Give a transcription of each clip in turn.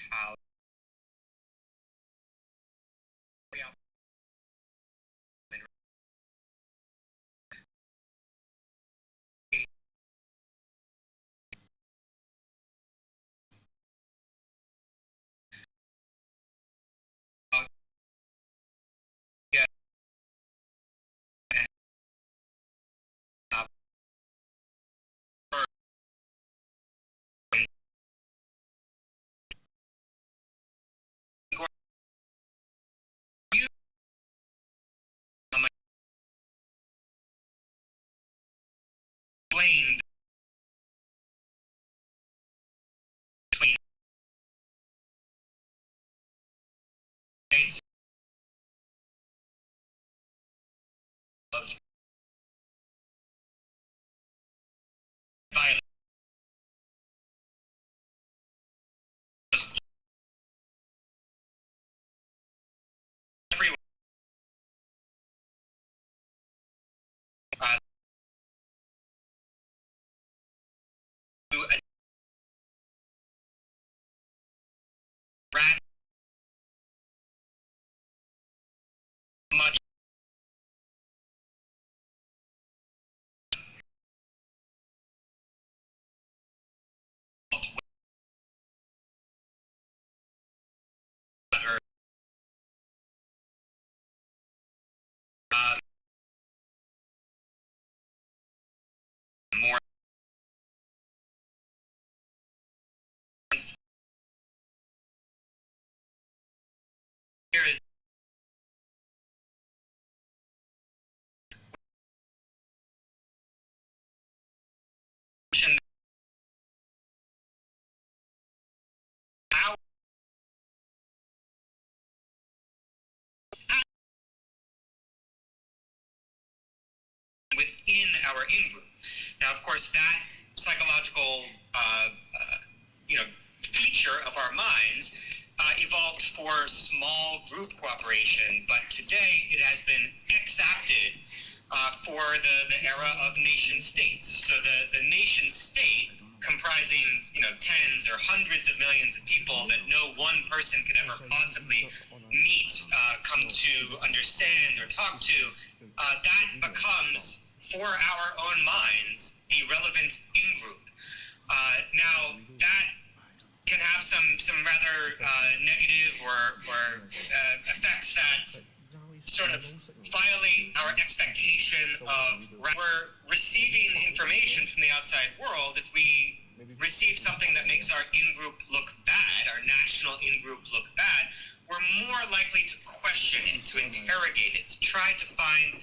how explained between states of violence. Everyone ran much more here is how within our in-group. Now, of course, that psychological feature of our minds evolved for small group cooperation, but today it has been exacted for the era of nation states. So the nation state, comprising tens or hundreds of millions of people that no one person could ever possibly meet, come to understand or talk to, that becomes, for our own minds, the relevant in-group. Now, that can have some rather negative or effects that sort of violate our expectation of we're receiving information from the outside world. If we receive something that makes our in-group look bad, our national in-group look bad, we're more likely to question it, to interrogate it, to try to find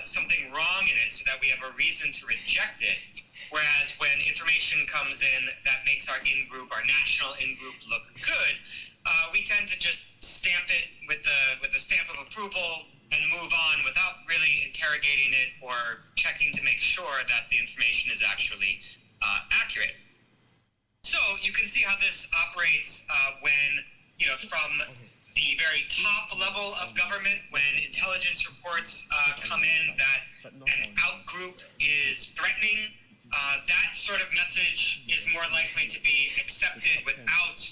something wrong in it so that we have a reason to reject it. Whereas when information comes in that makes our in-group, our national in-group look good, we tend to just stamp it with the stamp of approval and move on without really interrogating it or checking to make sure that the information is actually accurate. So you can see how this operates when, from the very top level of government, when intelligence reports come in that an out-group is threatening, that sort of message is more likely to be accepted without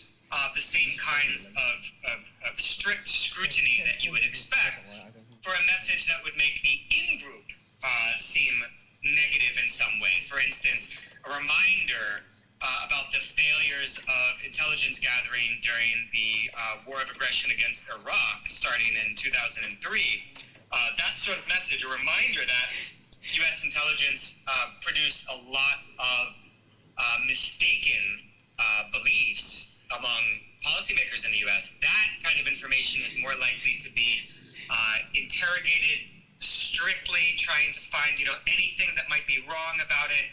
the same kinds of strict scrutiny that you would expect for a message that would make the in-group seem negative in some way. For instance, a reminder about the failures of intelligence gathering during the war of aggression against Iraq starting in 2003. That sort of message, a reminder that U.S. intelligence produced a lot of mistaken beliefs among policymakers in the U.S., that kind of information is more likely to be interrogated strictly, trying to find anything that might be wrong about it,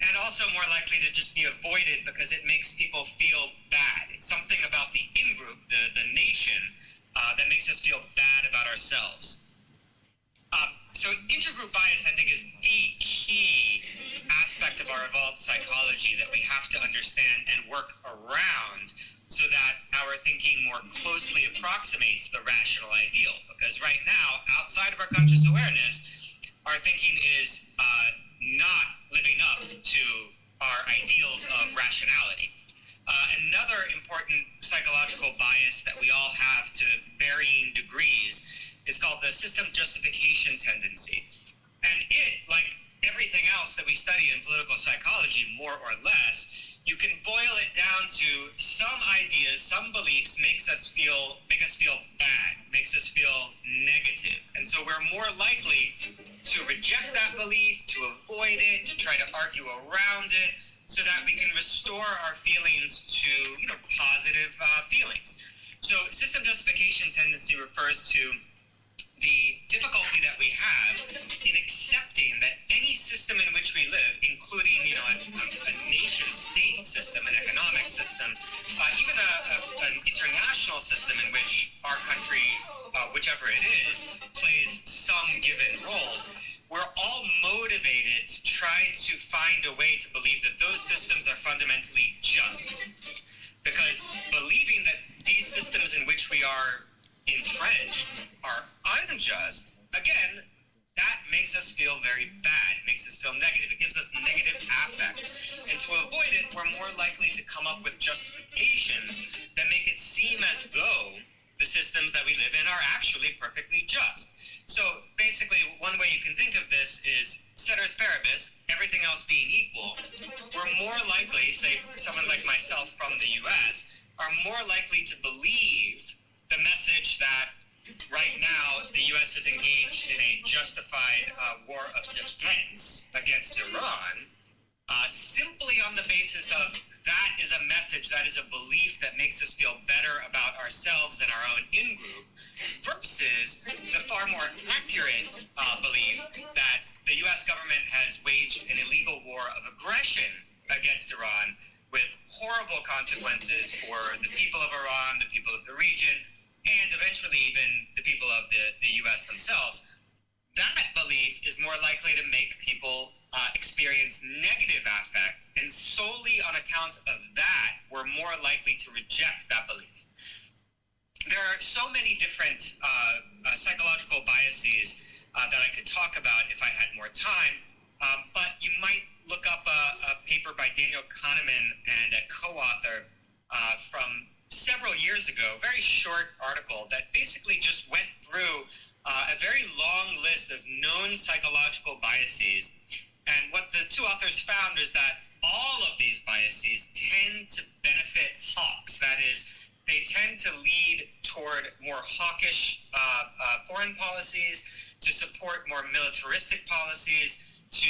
and also more likely to just be avoided because it makes people feel bad. It's something about the in-group, the nation, that makes us feel bad about ourselves. So intergroup bias, I think, is the key aspect of our evolved psychology that we have to understand and work around so that our thinking more closely approximates the rational ideal. Because right now, outside of our conscious awareness, our thinking is not living up to our ideals of rationality. Another important psychological or less, you can boil it down to some ideas, some beliefs make us feel bad, makes us feel negative. And so we're more likely to reject that belief, to avoid it, to try to argue around it, so that we can restore our feelings to, positive feelings. So system justification tendency refers to the difficulty that we have in accepting that any system in which we live, including, a nation-state system, an economic system, even an international system in which our country, whichever it is, plays some given role, we're all motivated to try to find a way to believe that those systems are fundamentally just. Because believing that these systems in which we are entrenched are unjust, again, that makes us feel very bad, makes us feel negative. It gives us negative affect. And to avoid it, we're more likely to come up with justifications that make it seem as though the systems that we live in are actually perfectly just. So basically, one way you can think of this is, ceteris paribus, everything else being equal, we're more likely, say someone like myself from the US, are more likely to believe the message that right now the U.S. is engaged in a justified war of defense against Iran, simply on the basis of that is a message, that is a belief that makes us feel better about ourselves and our own in-group, versus the far more accurate belief that the U.S. government has waged an illegal war of aggression against Iran with horrible consequences for the people of Iran, the people of the region, and eventually even the people of the U.S. themselves. That belief is more likely to make people experience negative affect, and solely on account of that, we're more likely to reject that belief. There are so many different psychological biases that I could talk about if I had more time, but you might look up a paper by Daniel Kahneman and a co-author from several years ago, very short article that basically just went through a very long list of known psychological biases. And what the two authors found is that all of these biases tend to benefit hawks. That is, they tend to lead toward more hawkish foreign policies, to support more militaristic policies, to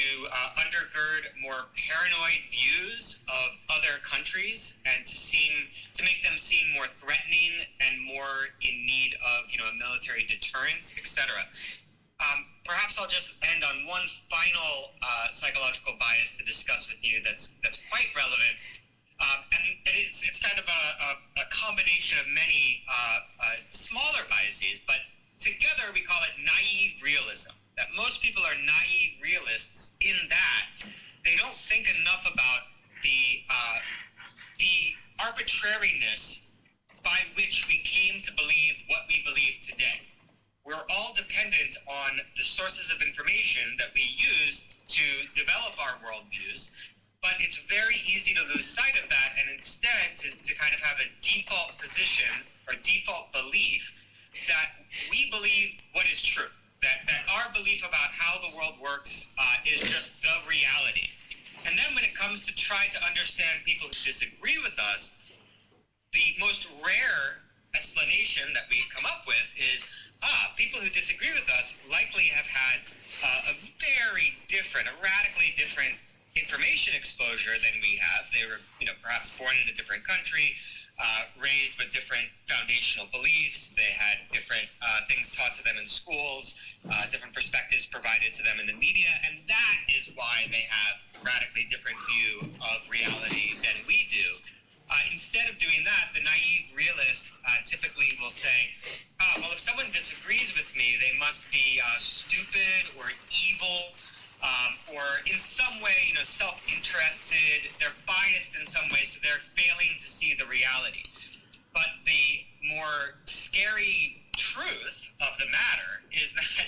undergird more paranoid views of other countries, and to make them seem more threatening and more in need of a military deterrence, etc. Perhaps I'll just end on one final psychological bias to discuss with you that's quite relevant, and it's kind of a combination of many smaller biases, but together we call it naive realism. That most people are naive realists in that they don't think enough about the arbitrariness by which we came to believe what we believe today. We're all dependent on the sources of information that we use to develop our worldviews, but it's very easy to lose sight of that and instead to kind of have a default position or default belief that we believe what is true. That our belief about how the world works is just the reality. And then when it comes to try to understand people who disagree with us, the most rare explanation that we come up with is, people who disagree with us likely have had a very different, a radically different information exposure than we have. They were, perhaps born in a different country, raised with different foundational beliefs. They had different things taught to them in schools, different perspectives provided to them in the media, and that is why they have a radically different view of reality than we do. Instead of doing that, the naive realist typically will say, well, if someone disagrees with me, they must be stupid or evil, or in some way, self-interested. They're biased in some way, so they're failing to see the reality. But the more scary truth of the matter is that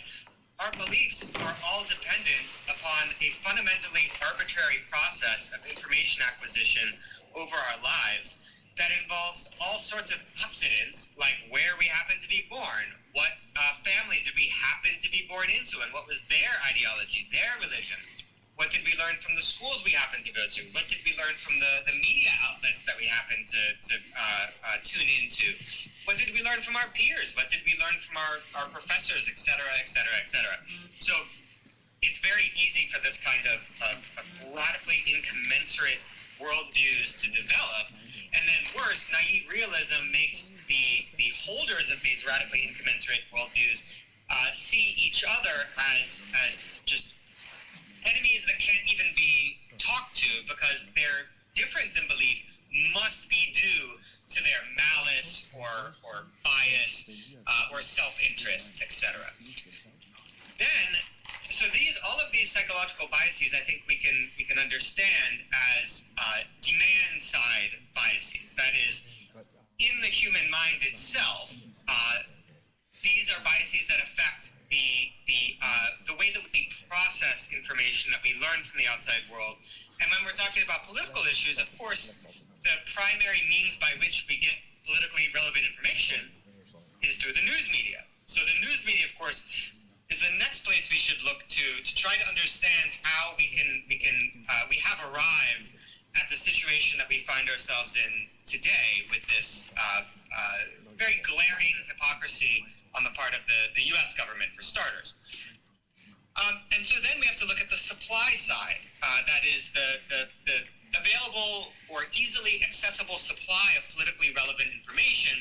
our beliefs are all dependent upon a fundamentally arbitrary process of information acquisition over our lives that involves all sorts of accidents, like where we happen to be born, what family did we happen to be born into, and what was their ideology, their religion. What did we learn from the schools we happen to go to? What did we learn from the media outlets that we happen to tune into? What did we learn from our peers? What did we learn from our professors, et cetera, et cetera, et cetera? So it's very easy for this kind of radically incommensurate worldviews to develop. And then worse, naive realism makes the holders of these radically incommensurate worldviews see each other as just enemies that can't even be talked to because their difference in belief must be due to their malice or bias or self-interest, etc. Then, so all of these psychological biases, I think we can understand as demand-side biases. That is, in the human mind itself, these are biases that affect the way that we process information that we learn from the outside world. And when we're talking about political issues, of course, the primary means by which we get politically relevant information is through the news media. So the news media, of course, is the next place we should look to try to understand how we have arrived at the situation that we find ourselves in today with this very glaring hypocrisy on the part of the U.S. government, for starters. And so then we have to look at the supply side. That is the available or easily accessible supply of politically relevant information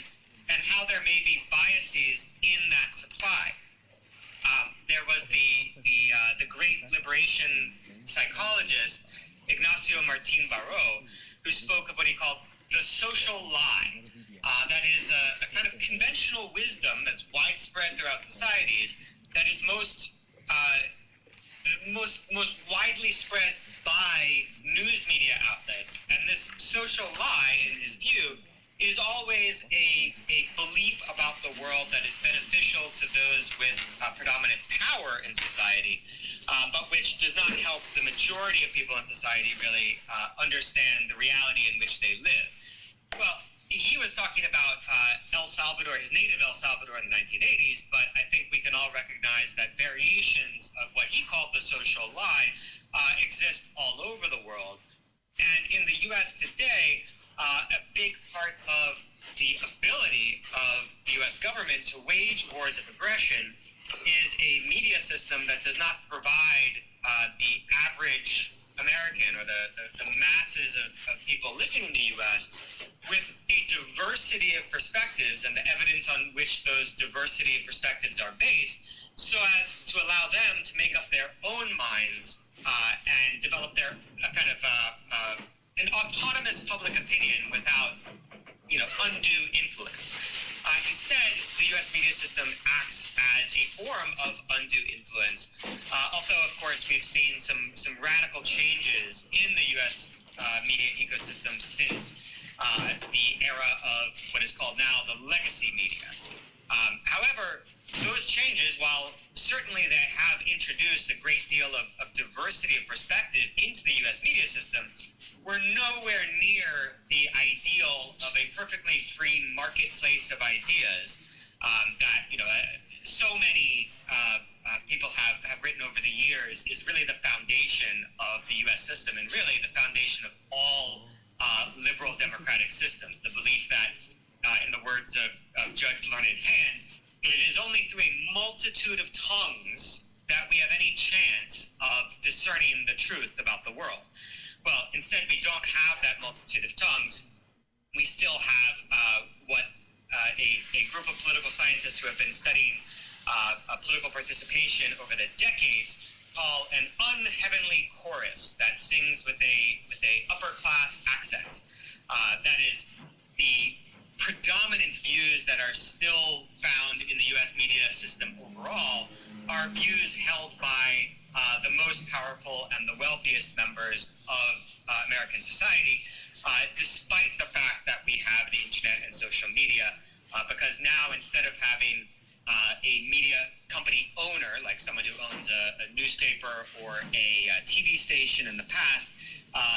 and how there may be biases in that supply. There was the great liberation psychologist, Ignacio Martin Baró, who spoke of what he called the social lie. That is a kind of conventional wisdom that's widespread throughout societies that is most widely spread by news media outlets. And this social lie, in his view, is always a belief about the world that is beneficial to those with predominant power in society, but which does not help the majority of people in society really understand the reality in which they live. Well, he was talking about El Salvador, his native El Salvador in the 1980s, but I think we can all recognize that variations of what he called the social lie exist all over the world. And in the U.S. today, a big part of the ability of the U.S. government to wage wars of aggression is a media system that does not provide the average American or the masses of people living in the U.S. with a diversity of perspectives and the evidence on which those diversity of perspectives are based, so as to allow them to make up their own minds and develop their kind of an autonomous public opinion without, undue influence. Instead, the U.S. media system acts as a form of undue influence. Although, of course, we've seen some radical changes in the U.S. Media ecosystem since the era of what is called now the legacy media. However, those changes, while certainly they have introduced a great deal of diversity of perspective into the U.S. media system, we're nowhere near the ideal of a perfectly free marketplace of ideas that so many people have written over the years is really the foundation of the U.S. system and really the foundation of all liberal democratic systems. The belief that, in the words of Judge Learned Hand, it is only through a multitude of tongues that we have any chance of discerning the truth about the world. Well, instead, we don't have that multitude of tongues. We still have what a group of political scientists who have been studying political participation over the decades call an unheavenly chorus that sings with a upper class accent. That is, the predominant views that are still found in the U.S. media system overall are views held by the most powerful and the wealthiest members of American society, despite the fact that we have the internet and social media, because now instead of having a media company owner, like someone who owns a newspaper or a TV station in the past,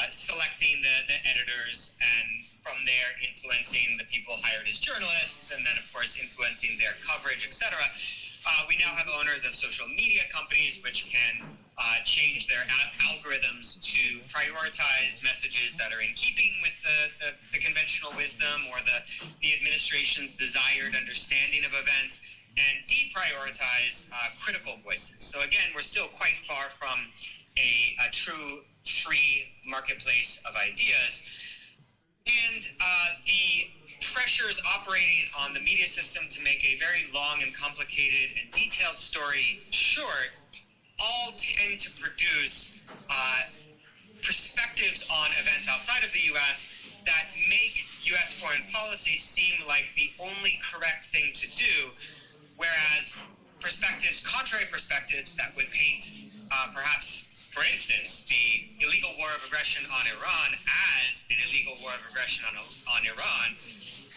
selecting the editors and from there influencing the people hired as journalists and then of course influencing their coverage, etc., We now have owners of social media companies which can change their algorithms to prioritize messages that are in keeping with the conventional wisdom or the administration's desired understanding of events, and deprioritize critical voices. So again, we're still quite far from a true free marketplace of ideas. And the pressures operating on the media system to make a very long and complicated and detailed story short all tend to produce perspectives on events outside of the U.S. that make U.S. foreign policy seem like the only correct thing to do, whereas contrary perspectives that would paint perhaps, for instance, the illegal war of aggression on Iran as an illegal war of aggression on Iran,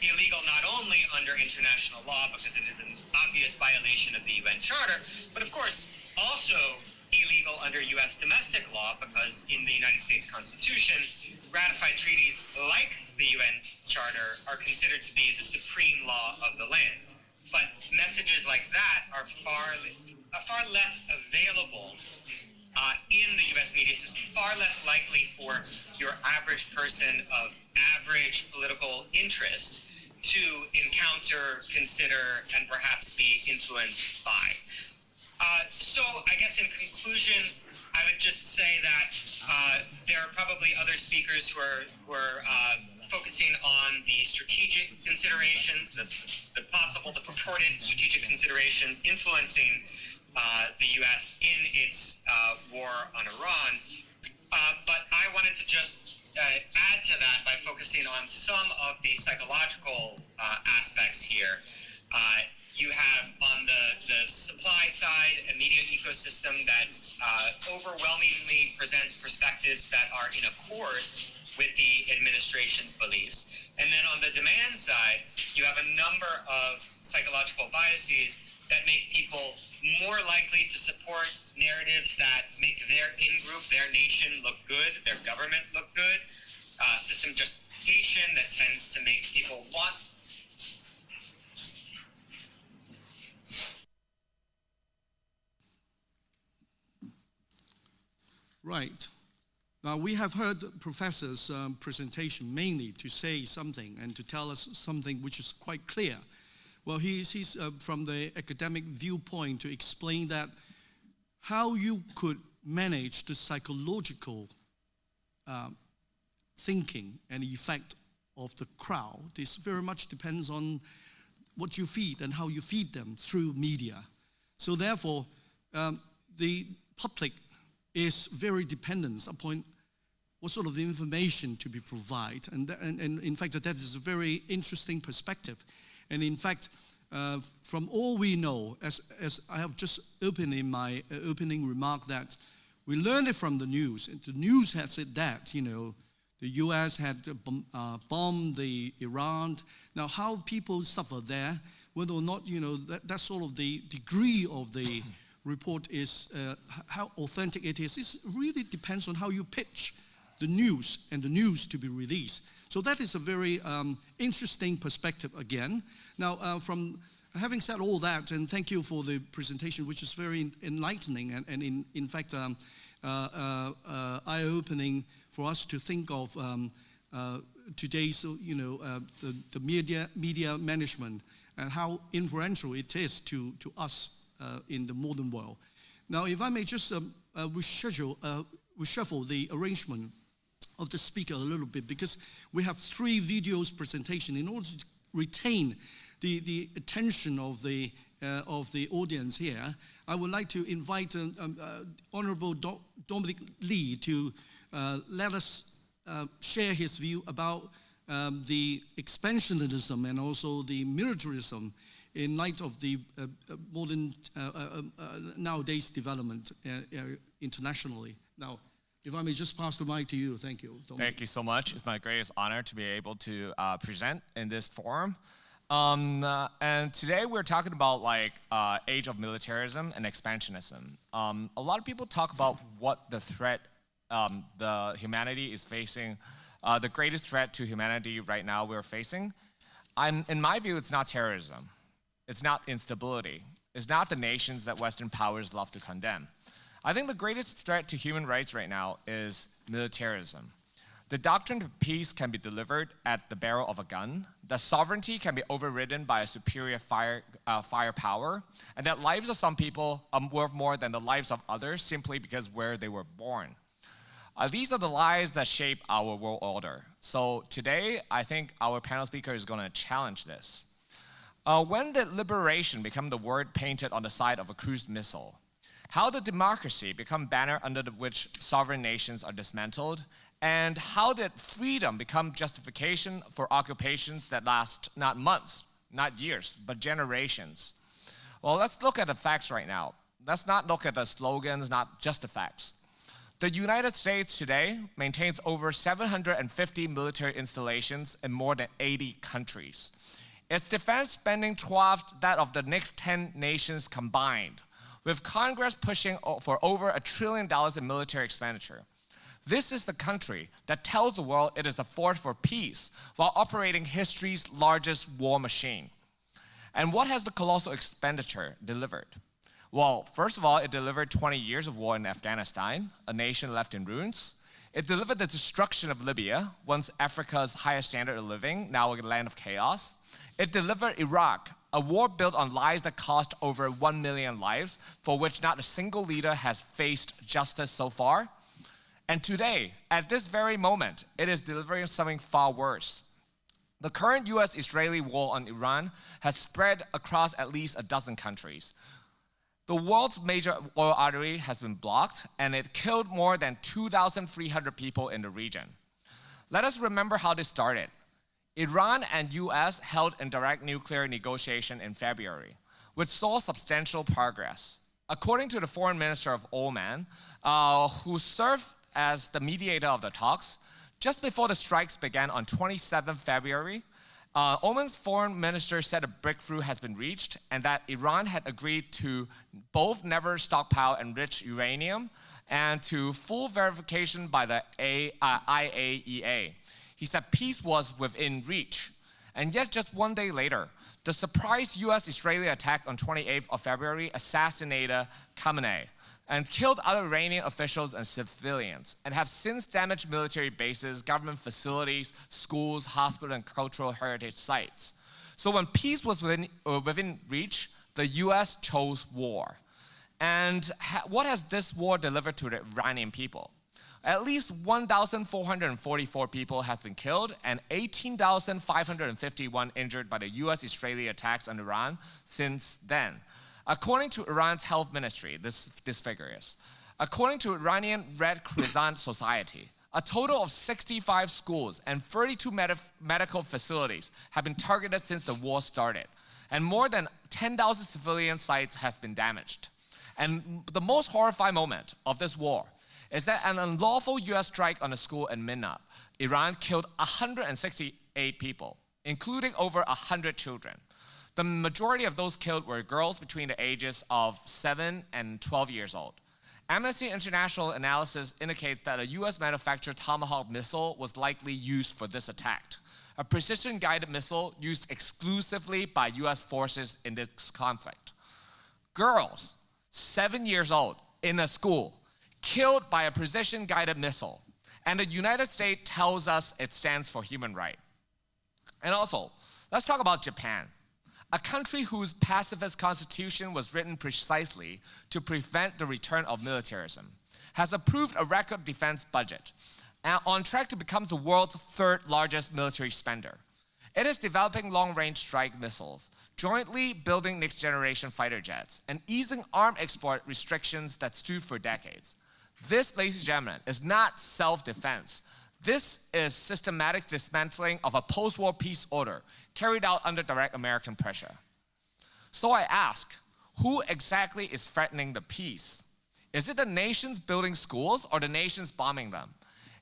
illegal not only under international law because it is an obvious violation of the UN Charter, but of course also illegal under U.S. domestic law because in the United States Constitution, ratified treaties like the UN Charter are considered to be the supreme law of the land. But messages like that are far less available in the U.S. media system, far less likely for your average person of average political interest to encounter, consider, and perhaps be influenced by. So I guess in conclusion, I would just say that there are probably other speakers who are focusing on the strategic considerations, the purported strategic considerations influencing the U.S. in its war on Iran. But I wanted to just add to that by focusing on some of the psychological aspects here. You have on the supply side a media ecosystem that overwhelmingly presents perspectives that are in accord with the administration's beliefs. And then on the demand side, you have a number of psychological biases that make people more likely to support narratives that make their in-group, their nation look good, their government look good, system justification that tends to make people want. Right. Now, we have heard the professor's presentation mainly to say something and to tell us something which is quite clear. Well, he's from the academic viewpoint to explain that how you could manage the psychological thinking and effect of the crowd. This very much depends on what you feed and how you feed them through media. So therefore, the public is very dependent upon what sort of information to be provided. And in fact, that is a very interesting perspective. And in fact, from all we know, as I have just opened in my opening remark, that we learned it from the news. And the news had said that, the U.S. had bombed the Iran. Now, how people suffer there, whether or not, that sort of the degree of the report is, how authentic it is, it really depends on how you pitch the news and the news to be released. So that is a very interesting perspective again. Now, from having said all that, and thank you for the presentation, which is very enlightening and in fact, eye-opening for us to think of today's, the media management and how influential it is to us in the modern world. Now, if I may just reshuffle the arrangement of the speaker a little bit, because we have 3 videos presentation. In order to retain the attention of the audience here, I would like to invite Honorable Dominic Lee to let us share his view about the expansionism and also the militarism in light of the modern nowadays development internationally. Now, if I may just pass the mic to you. Thank you, Dominic. Thank you so much. It's my greatest honor to be able to present in this forum. And today we're talking about age of militarism and expansionism. A lot of people talk about what the threat the humanity is facing, the greatest threat to humanity right now we're facing. In my view, it's not terrorism. It's not instability. is not the nations that Western powers love to condemn. I think the greatest threat to human rights right now is militarism. The doctrine of peace can be delivered at the barrel of a gun, that sovereignty can be overridden by a superior firepower, and that lives of some people are worth more than the lives of others simply because where they were born. These are the lies that shape our world order. So today, I think our panel speaker is going to challenge this. When did liberation become the word painted on the side of a cruise missile? How did democracy become banner under which sovereign nations are dismantled? And how did freedom become justification for occupations that last not months, not years, but generations? Well, let's look at the facts right now. Let's not look at the slogans, not just the facts. The United States today maintains over 750 military installations in more than 80 countries. Its defense spending dwarfed that of the next 10 nations combined, with Congress pushing for over $1 trillion in military expenditure. This is the country that tells the world it is a force for peace while operating history's largest war machine. And what has the colossal expenditure delivered? Well, first of all, it delivered 20 years of war in Afghanistan, a nation left in ruins. It delivered the destruction of Libya, once Africa's highest standard of living, now a land of chaos. It delivered Iraq, a war built on lies that cost over 1 million lives, for which not a single leader has faced justice so far. And today, at this very moment, it is delivering something far worse. The current US-Israeli war on Iran has spread across at least a dozen countries. The world's major oil artery has been blocked, and it killed more than 2,300 people in the region. Let us remember how this started. Iran and US held indirect nuclear negotiation in February, which saw substantial progress. According to the foreign minister of Oman, who served as the mediator of the talks, just before the strikes began on 27 February, Oman's foreign minister said a breakthrough has been reached and that Iran had agreed to both never stockpile enriched uranium and to full verification by the IAEA. He said peace was within reach. And yet just one day later, the surprise US-Israeli attack on 28th of February assassinated Khamenei and killed other Iranian officials and civilians, and have since damaged military bases, government facilities, schools, hospitals, and cultural heritage sites. So when peace was within reach, the US chose war. And what has this war delivered to the Iranian people? At least 1,444 people have been killed and 18,551 injured by the US-Israeli attacks on Iran since then. According to Iran's health ministry, this figure is, according to Iranian Red Crescent Society, a total of 65 schools and 32 medical facilities have been targeted since the war started, and more than 10,000 civilian sites has been damaged. And the most horrifying moment of this war is that an unlawful US strike on a school in Minna, Iran killed 168 people, including over 100 children. The majority of those killed were girls between the ages of 7 and 12 years old. Amnesty International analysis indicates that a US-manufactured Tomahawk missile was likely used for this attack, a precision-guided missile used exclusively by US forces in this conflict. Girls, 7 years old, in a school, killed by a precision-guided missile. And the United States tells us it stands for human rights. And also, let's talk about Japan, a country whose pacifist constitution was written precisely to prevent the return of militarism, has approved a record defense budget, and on track to become the world's third largest military spender. It is developing long-range strike missiles, jointly building next-generation fighter jets, and easing arms export restrictions that stood for decades. This, ladies and gentlemen, is not self-defense. This is systematic dismantling of a post-war peace order carried out under direct American pressure. So I ask, who exactly is threatening the peace? Is it the nations building schools or the nations bombing them?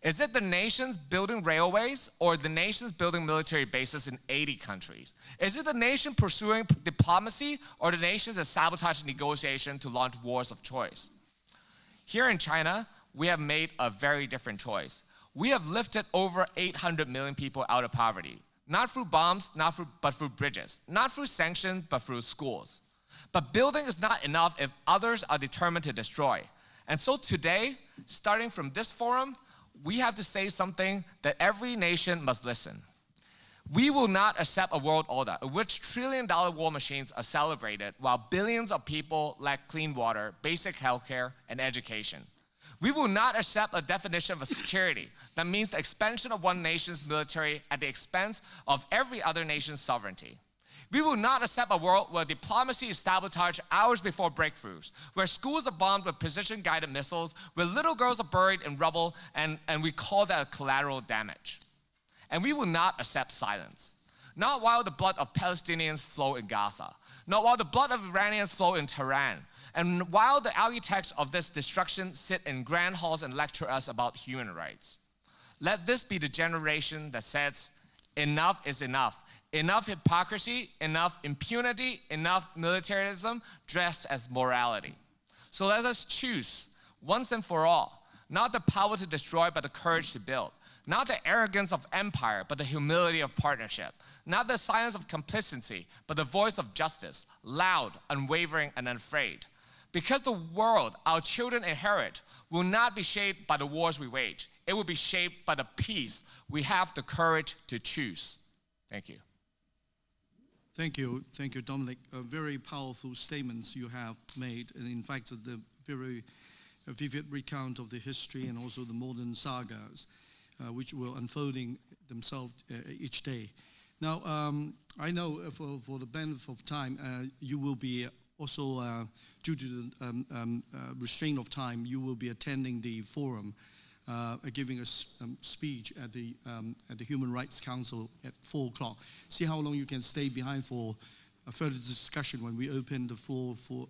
Is it the nations building railways or the nations building military bases in 80 countries? Is it the nation pursuing diplomacy or the nations that sabotage negotiation to launch wars of choice? Here in China, we have made a very different choice. We have lifted over 800 million people out of poverty, not through bombs, but through bridges, not through sanctions, but through schools. But building is not enough if others are determined to destroy. And so today, starting from this forum, we have to say something that every nation must listen. We will not accept a world order in which trillion-dollar war machines are celebrated while billions of people lack clean water, basic healthcare, and education. We will not accept a definition of security that means the expansion of one nation's military at the expense of every other nation's sovereignty. We will not accept a world where diplomacy is sabotaged hours before breakthroughs, where schools are bombed with precision-guided missiles, where little girls are buried in rubble, and we call that collateral damage. And we will not accept silence. Not while the blood of Palestinians flow in Gaza, not while the blood of Iranians flow in Tehran, and while the architects of this destruction sit in grand halls and lecture us about human rights. Let this be the generation that says, enough is enough. Enough hypocrisy, enough impunity, enough militarism dressed as morality. So let us choose, once and for all, not the power to destroy, but the courage to build. Not the arrogance of empire, but the humility of partnership. Not the silence of complicity, but the voice of justice, loud, unwavering, and unafraid. Because the world our children inherit will not be shaped by the wars we wage. It will be shaped by the peace we have the courage to choose. Thank you. Thank you, Dominic. Very powerful statements you have made, and in fact, the very vivid recount of the history and also the modern sagas, which were unfolding themselves each day. Now, I know for the benefit of time, you will be also, due to the restraint of time, you will be attending the forum, giving a speech at the Human Rights Council at 4 o'clock. See how long you can stay behind for a further discussion when we open the floor for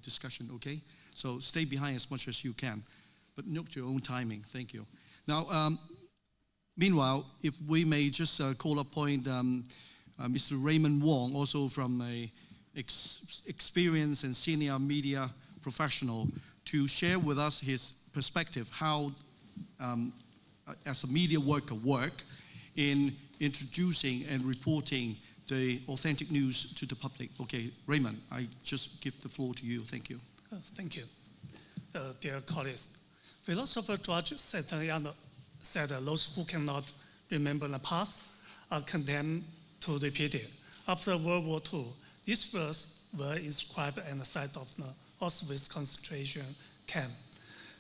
discussion, okay? So stay behind as much as you can, but note your own timing. Thank you. Now, meanwhile, if we may just call upon Mr. Raymong Wong, also from a experienced and senior media professional, to share with us his perspective, how, as a media worker, work in introducing and reporting the authentic news to the public. Okay, Raymond, I just give the floor to you. Thank you. Thank you. Dear colleagues, philosopher George said those who cannot remember the past are condemned to repeat it. After World War II, these words were inscribed at the site of the Auschwitz concentration camp,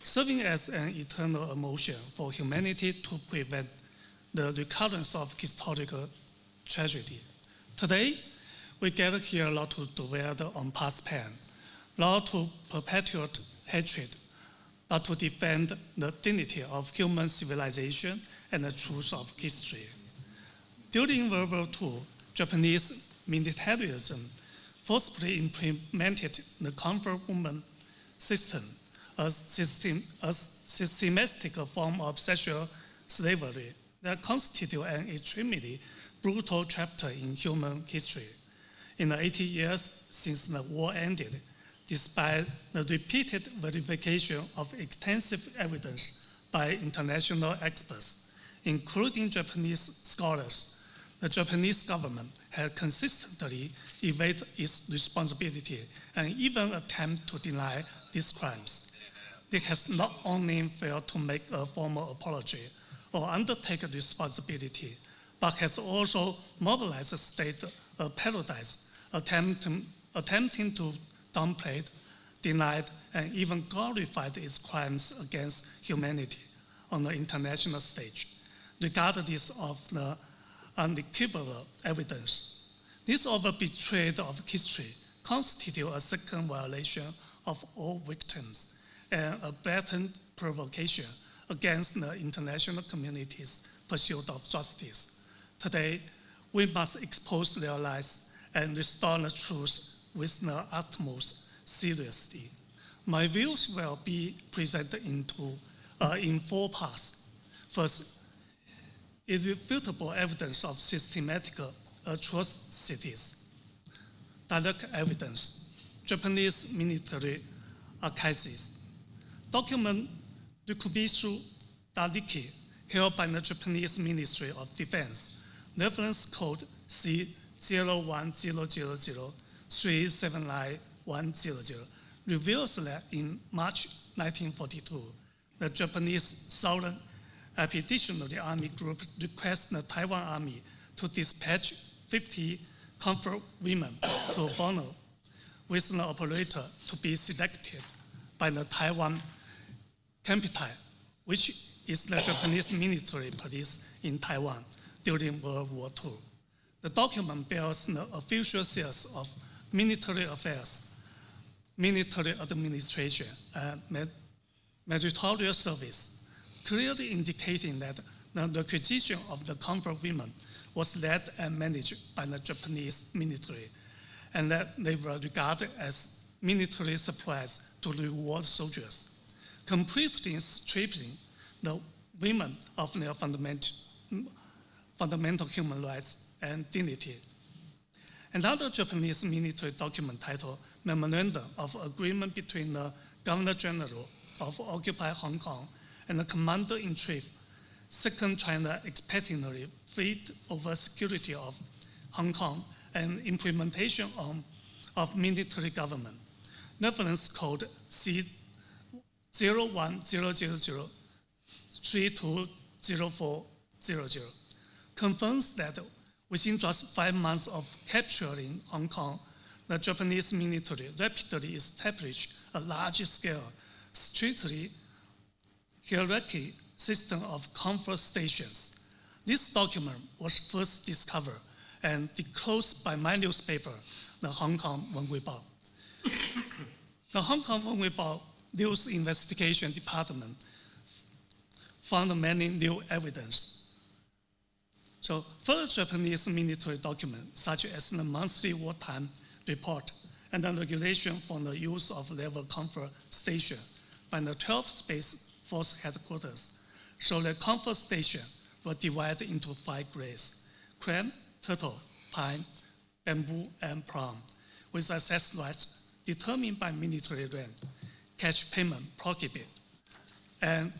serving as an eternal emotion for humanity to prevent the recurrence of historical tragedy. Today, we gather here not to dwell on past pain, not to perpetuate hatred, but to defend the dignity of human civilization and the truth of history. During World War II, Japanese militarism forcibly implemented the comfort woman system, a systematic form of sexual slavery that constitutes an extremely brutal chapter in human history. In the 80 years since the war ended, despite the repeated verification of extensive evidence by international experts, including Japanese scholars, the Japanese government has consistently evaded its responsibility and even attempted to deny these crimes. It has not only failed to make a formal apology or undertake responsibility, but has also mobilized a state paradise, attempting to downplay, deny, and even glorify its crimes against humanity on the international stage, regardless of the unequivocal evidence. This over betrayal of history constitutes a second violation of all victims and a blatant provocation against the international community's pursuit of justice. Today, we must expose their lies and restore the truth with the utmost seriously. My views will be presented in 4 parts. First, irrefutable evidence of systematic atrocities. Direct evidence, Japanese military archives. Document Rikubishu Dariki, held by the Japanese Ministry of Defense, reference code C01000, 379100 reveals that in March 1942, the Japanese Southern Expeditionary Army Group requested the Taiwan Army to dispatch 50 comfort women to Borneo, with the operator to be selected by the Taiwan Kempeitai, which is the Japanese military police in Taiwan during World War II. The document bears the official seals of military affairs, military administration, and meritorious service, clearly indicating that the requisition of the comfort women was led and managed by the Japanese military, and that they were regarded as military supplies to reward soldiers, completely stripping the women of their fundamental human rights and dignity. Another Japanese military document titled Memorandum of Agreement between the Governor General of occupied Hong Kong and the Commander-in-Chief, Second China Expeditionary Fleet over security of Hong Kong and implementation of military government. Reference code C01000320400 confirms that within just 5 months of capturing Hong Kong, the Japanese military rapidly established a large-scale, strictly hierarchical system of comfort stations. This document was first discovered and disclosed by my newspaper, the Hong Kong Wenhui-Bao. The Hong Kong Wenhui-Bao News Investigation Department found many new evidence. So further Japanese military documents, such as the monthly wartime report and the regulation for the use of level comfort station by the 12th Space Force headquarters, show that comfort station were divided into 5 grades: crane, turtle, pine, bamboo, and palm, with access rights determined by military rank, cash payment prohibited, and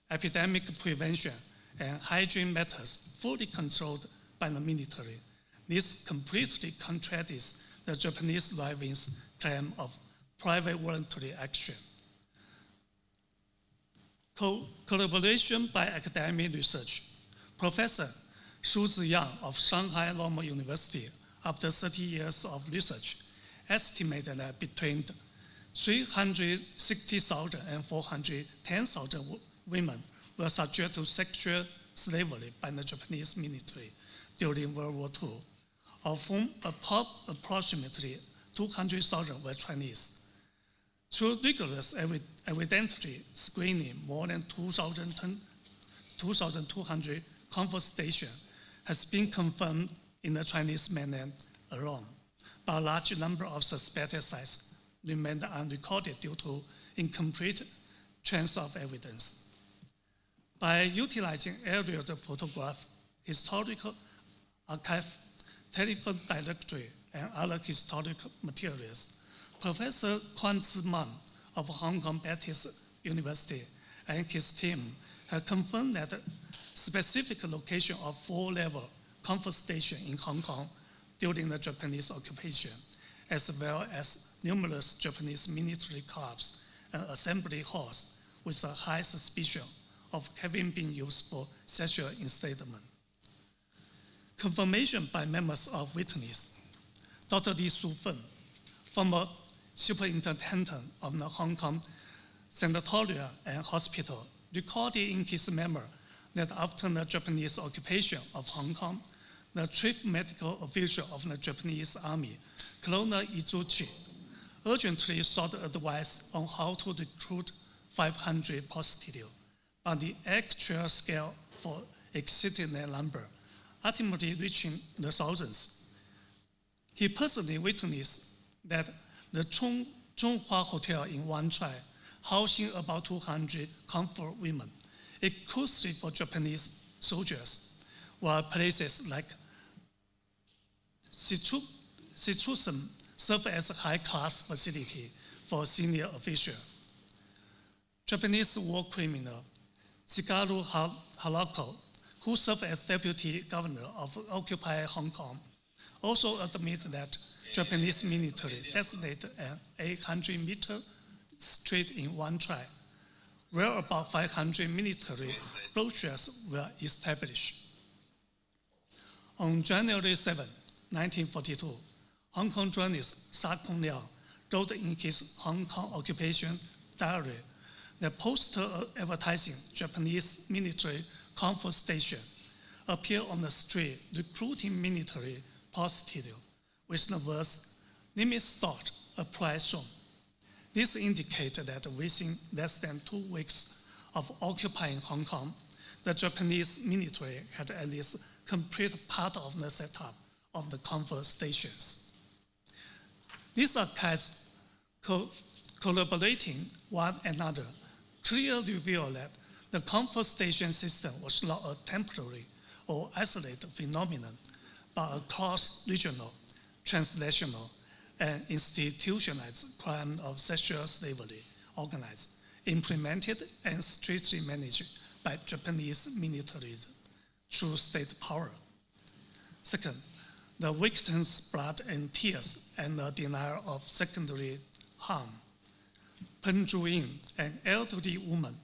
epidemic prevention and hygiene matters fully controlled by the military. This completely contradicts the Japanese right wing's claim of private voluntary action. Collaboration by academic research. Professor Xu Ziyang of Shanghai Normal University, after 30 years of research, estimated that between 360,000 and 410,000 women were subject to sexual slavery by the Japanese military during World War II, of whom approximately 200,000 were Chinese. Through rigorous evidentiary screening, more than 2,200 comfort stations has been confirmed in the Chinese mainland alone, but a large number of suspected sites remained unrecorded due to incomplete trends of evidence. By utilizing aerial photograph, historical archive, telephone directory, and other historical materials, Professor Quan Ziman of Hong Kong Baptist University and his team have confirmed that specific location of 4-level comfort station in Hong Kong during the Japanese occupation, as well as numerous Japanese military clubs and assembly halls with a high suspicion of having been used for sexual enslavement. Confirmation by members of witness. Dr. Li Sufeng, former superintendent of the Hong Kong Sanatorium and Hospital, recorded in his memoir that after the Japanese occupation of Hong Kong, the chief medical official of the Japanese Army, Colonel Izuchi, urgently sought advice on how to recruit 500 prostitutes, but the actual scale for exceeded their number, ultimately reaching the thousands. He personally witnessed that the Zhonghua Hotel in Wanchai, housing about 200 comfort women, exclusively for Japanese soldiers, while places like Sichusen serve as a high-class facility for senior officials. Japanese war criminal Shigeru Harako, who served as deputy governor of occupied Hong Kong, also admit that Japanese military designated an 800-meter street in one tribe, where about 500 military brochures were established. On January 7, 1942, Hong Kong journalist Sa Kung Liang wrote in his Hong Kong occupation diary that poster advertising Japanese military comfort station appeared on the street recruiting military prostitutes with the words, "Limit stock, a price shown." This indicated that within less than 2 weeks of occupying Hong Kong, the Japanese military had at least completed part of the setup of the comfort stations. These accounts collaborating one another clearly reveal that the comfort station system was not a temporary or isolated phenomenon, but a cross-regional, transnational, and institutionalized crime of sexual slavery organized, implemented, and strictly managed by Japanese militarism through state power. Second, the victim's blood and tears and the denial of secondary harm. Pen Zhu-ying, an elderly woman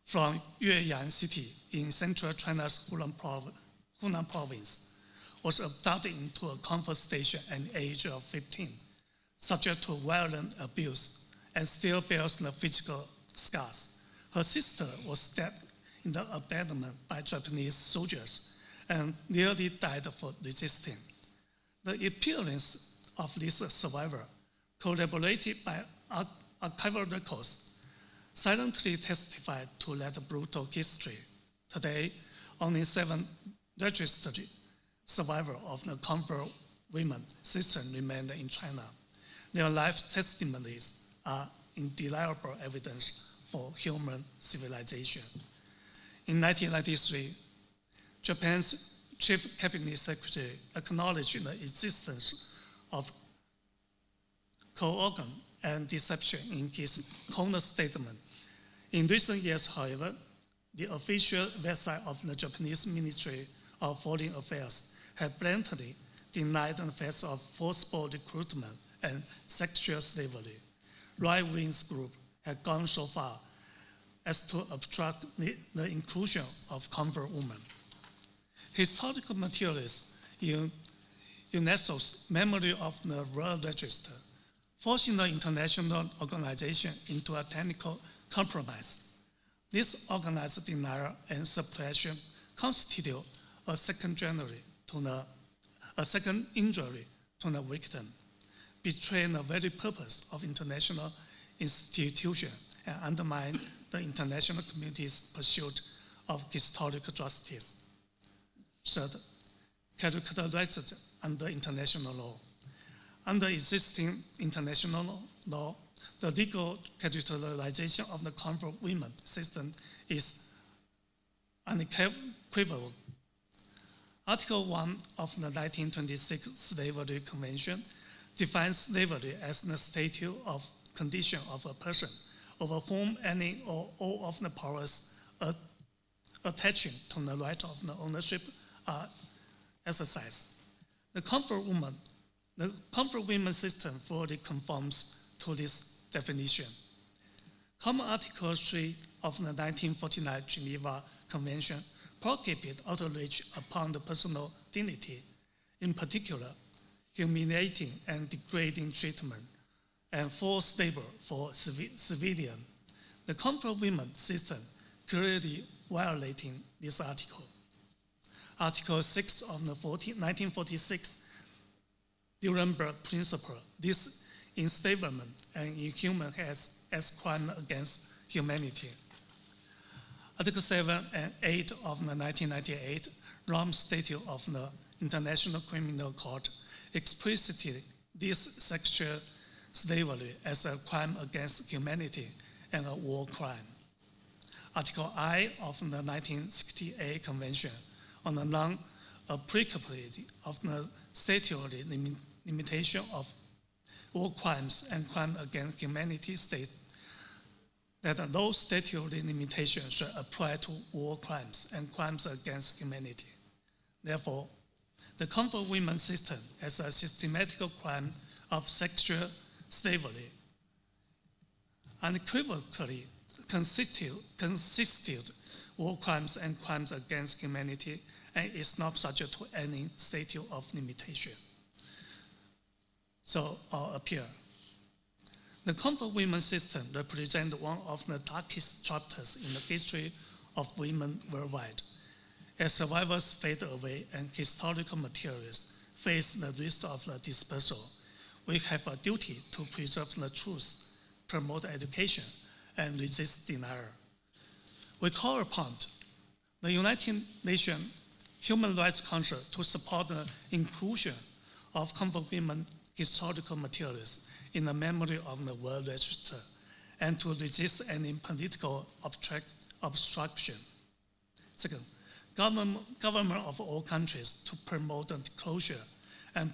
from Yueyang City in central China's Hunan province, was abducted into a comfort station at the age of 15, subject to violent abuse, and still bears the physical scars. Her sister was stabbed in the abandonment by Japanese soldiers and nearly died for resisting. The appearance of this survivor, corroborated by archival records, silently testified to that brutal history. Today, only 7 registered survivors of the comfort women system remain in China. Their life testimonies are indelible evidence for human civilization. In 1993, Japan's Chief Cabinet Secretary acknowledged the existence of co-organ and deception in his corner statement. In recent years, however, the official website of the Japanese Ministry of Foreign Affairs have blatantly denied the facts of forcible recruitment and sexual slavery. Right-wing groups have gone so far as to obstruct the inclusion of comfort women. Historical materials in UNESCO's Memory of the World Register, forcing the international organization into a technical compromise. This organized denial and suppression constitute a second injury to the victim, betray the very purpose of international institutions, and undermine the international community's pursuit of historical justice. Third, characterized under international law. Under existing international law, the legal characterization of the comfort women system is unequivocal. Article 1 of the 1926 Slavery Convention defines slavery as the status of condition of a person over whom any or all of the powers attaching to the right of the ownership are exercised. The comfort women system fully conforms to this definition. Common Article 3 of the 1949 Geneva Convention prohibit outrage upon the personal dignity, in particular, humiliating and degrading treatment, and forced labor for civilians. The comfort women system clearly violating this article. Article 6 of the 1946 Nuremberg Principle, this enslavement and inhuman acts as crime against humanity. Article 7 and 8 of the 1998 Rome Statute of the International Criminal Court explicitly lists sexual slavery as a crime against humanity and a war crime. Article I of the 1968 Convention on the non-applicability of the statutory limitation of war crimes and crime against humanity states that those statutory limitations should apply to war crimes and crimes against humanity. Therefore, the comfort women system as a systematic crime of sexual slavery, unequivocally consisted war crimes and crimes against humanity, and is not subject to any statute of limitation. So I'll appeal. The comfort women system represents one of the darkest chapters in the history of women worldwide. As survivors fade away and historical materials face the risk of the dispersal, we have a duty to preserve the truth, promote education, and resist denial. We call upon the United Nations Human Rights Council to support the inclusion of comfort women historical materials in the memory of the World Register, and to resist any political obstruction. Second, government of all countries to promote the closure and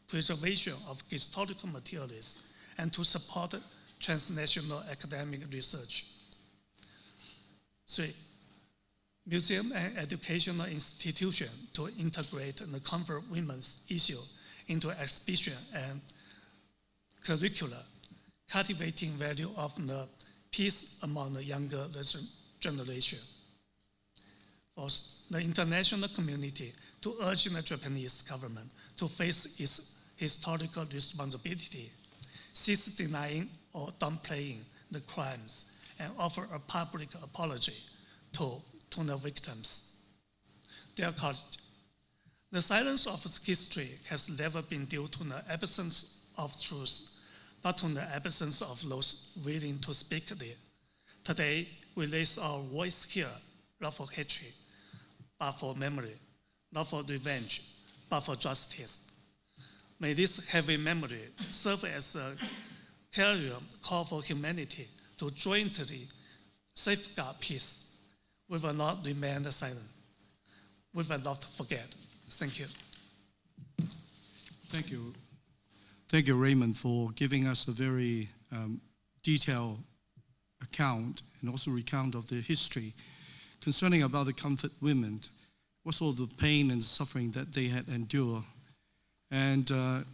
preservation of historical materials, and to support transnational academic research. Three, museum and educational institutions to integrate the comfort women's issue into exhibition and curricula, cultivating value of the peace among the younger generation. Fourth, the international community to urge the Japanese government to face its historical responsibility, cease denying or downplaying the crimes, and offer a public apology to the victims. Dear colleagues, the silence of history has never been due to the absence of truth, but to the absence of those willing to speak it. Today, we raise our voice here, not for hatred, but for memory, not for revenge, but for justice. May this heavy memory serve as a clarion call for humanity to jointly safeguard peace. We will not remain silent. We will not forget. Thank you. Thank you. Thank you, Raymond, for giving us a very detailed account and also recount of the history concerning about the comfort women, what's all the pain and suffering that they had endured, and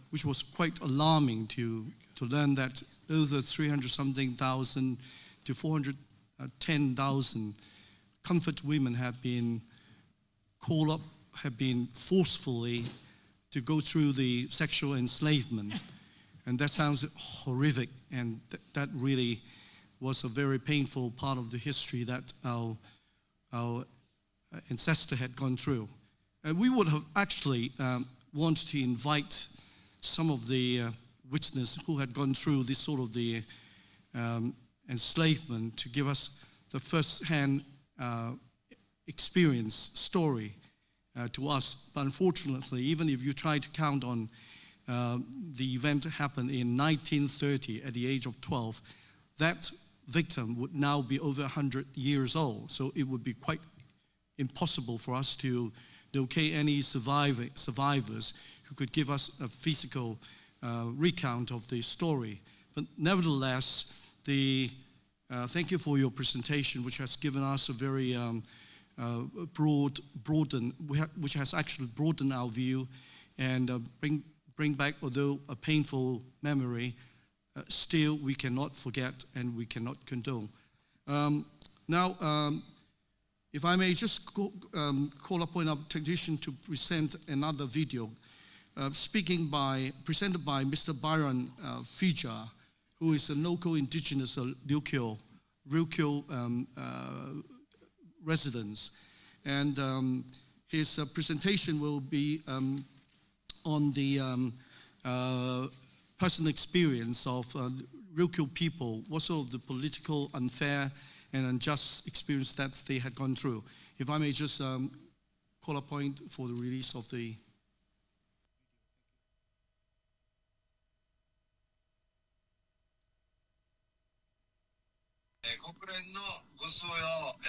which was quite alarming to learn that over 300-something thousand to 410,000 comfort women have been called up, have been forcefully to go through the sexual enslavement. And that sounds horrific, and that really was a very painful part of the history that our ancestor had gone through. And we would have actually wanted to invite some of the witnesses who had gone through this sort of the enslavement to give us the first-hand experience story to us. But unfortunately, even if you try to count on the event happened in 1930 at the age of 12, that victim would now be over 100 years old. So it would be quite impossible for us to locate any survivors who could give us a physical recount of the story. But nevertheless, thank you for your presentation, which has given us a very which has actually broadened our view and bring back, although a painful memory, still we cannot forget and we cannot condone. Now, if I may just call upon our technician to present another video, presented by Mr. Byron Fija, who is a local indigenous琉球residents. And his presentation will be on the personal experience of Ryukyu people, what sort of the political unfair and unjust experience that they had gone through. If I may just call a point for the release of the 국連のご総要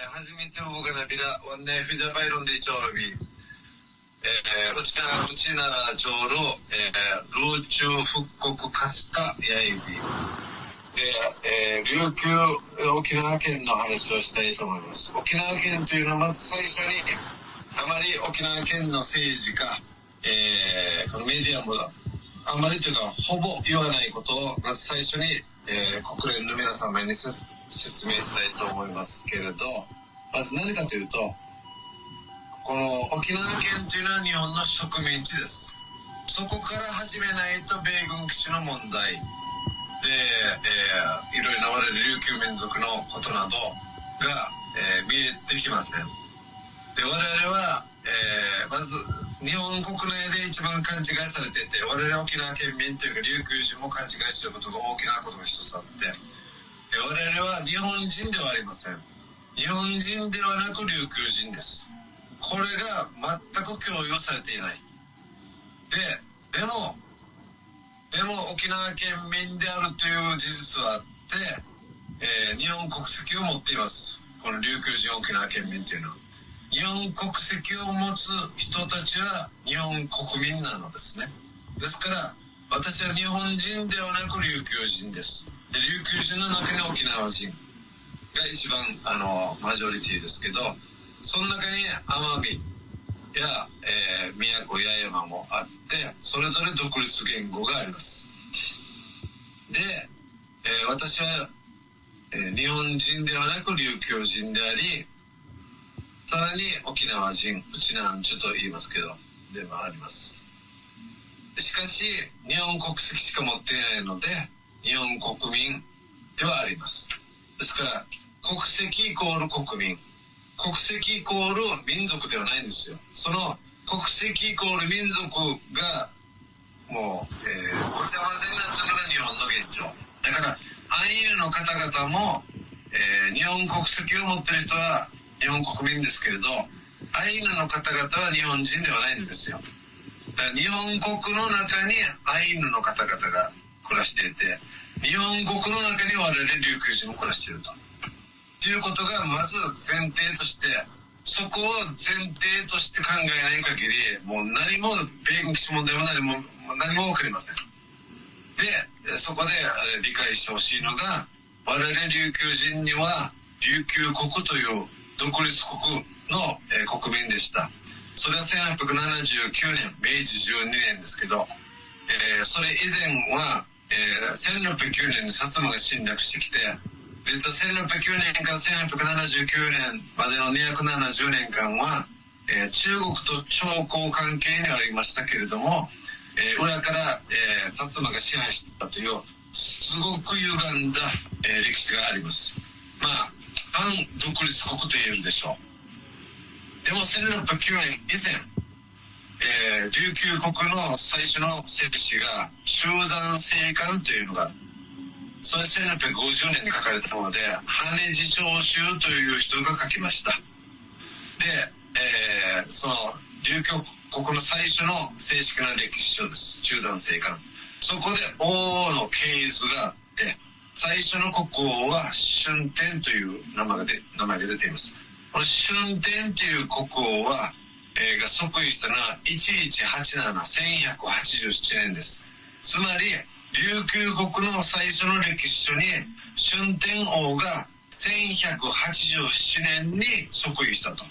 初めての僕がビラ원내フィザバイロンでちょうびうちならちょうど琉球復刻可視化やいび琉球沖縄県の話をしたいと思います。沖縄県というのはまず最初にあまり沖縄県の政治家このメディアもあまりというかほぼ言わないことをまず最初に、国連の皆様に説明したいと思いますけれど、まず何かというと、この沖縄県というのは日本の植民地です。そこから始めないと米軍基地の問題で、いろいろな我々琉球民族のことなどが、見えてきません。で、我々は、まず日本国内で一番勘違いされていて、我々沖縄県民というか琉球人も勘違いしていることが大きなことが一つあって、我々は日本人ではありません。日本人ではなく琉球人です。これが全く共有されていない。でも沖縄県民であるという事実はあって、日本国籍を持っています。この琉球人沖縄県民というのは。日本国籍を持つ人たちは日本国民なのですね。ですから私は日本人ではなく琉球人です。で、琉球人の中に沖縄人が一番マジョリティですけど、その中に奄美や、宮古八重山もあって、それぞれ独立言語があります。で、私は、日本人ではなく琉球人であり、さらに沖縄人、ウチナンチュと言いますけど、でもあります。しかし、日本国籍しか持っていないので、日本国民ではあります。ですから、国籍イコール国民。国籍イコール民族ではないんですよ。その国籍イコール民族がもう、ごちゃ混ぜになったのが日本の現状。だからアイヌの方々も、日本国籍を持っている人は日本国民ですけれど、アイヌの方々は日本人ではないんですよ。だから日本国の中にアイヌの方々が暮らしていて、日本国の中に我々琉球人も暮らしているということがまず前提として、そこを前提として考えない限り、もう何も米軍基地問題も何も分かりません。で、そこで理解してほしいのが、我々琉球人には琉球国という独立国の、国民でした。それは1879年、明治12年ですけど、それ以前は、1609年に薩摩が侵略してきて、実は1609年から1879年までの270年間は、中国と朝貢関係にありましたけれども、裏から、薩摩が支配していたというすごく歪んだ、歴史があります。まあ反独立国と言えるでしょう。でも1609年以前、琉球国の最初の設置が集団生還というのが、それ1650年に書かれたもので、羽地長州という人が書きました。で、その琉球国の最初の正式な歴史書です。集団生還。そこで王の系図があって、最初の国王は春天という名前が出ています。この春天という国王は、が即位したのは1187、1187年です。つまり琉球国の最初の歴史書に春天王が1187年に即位したと。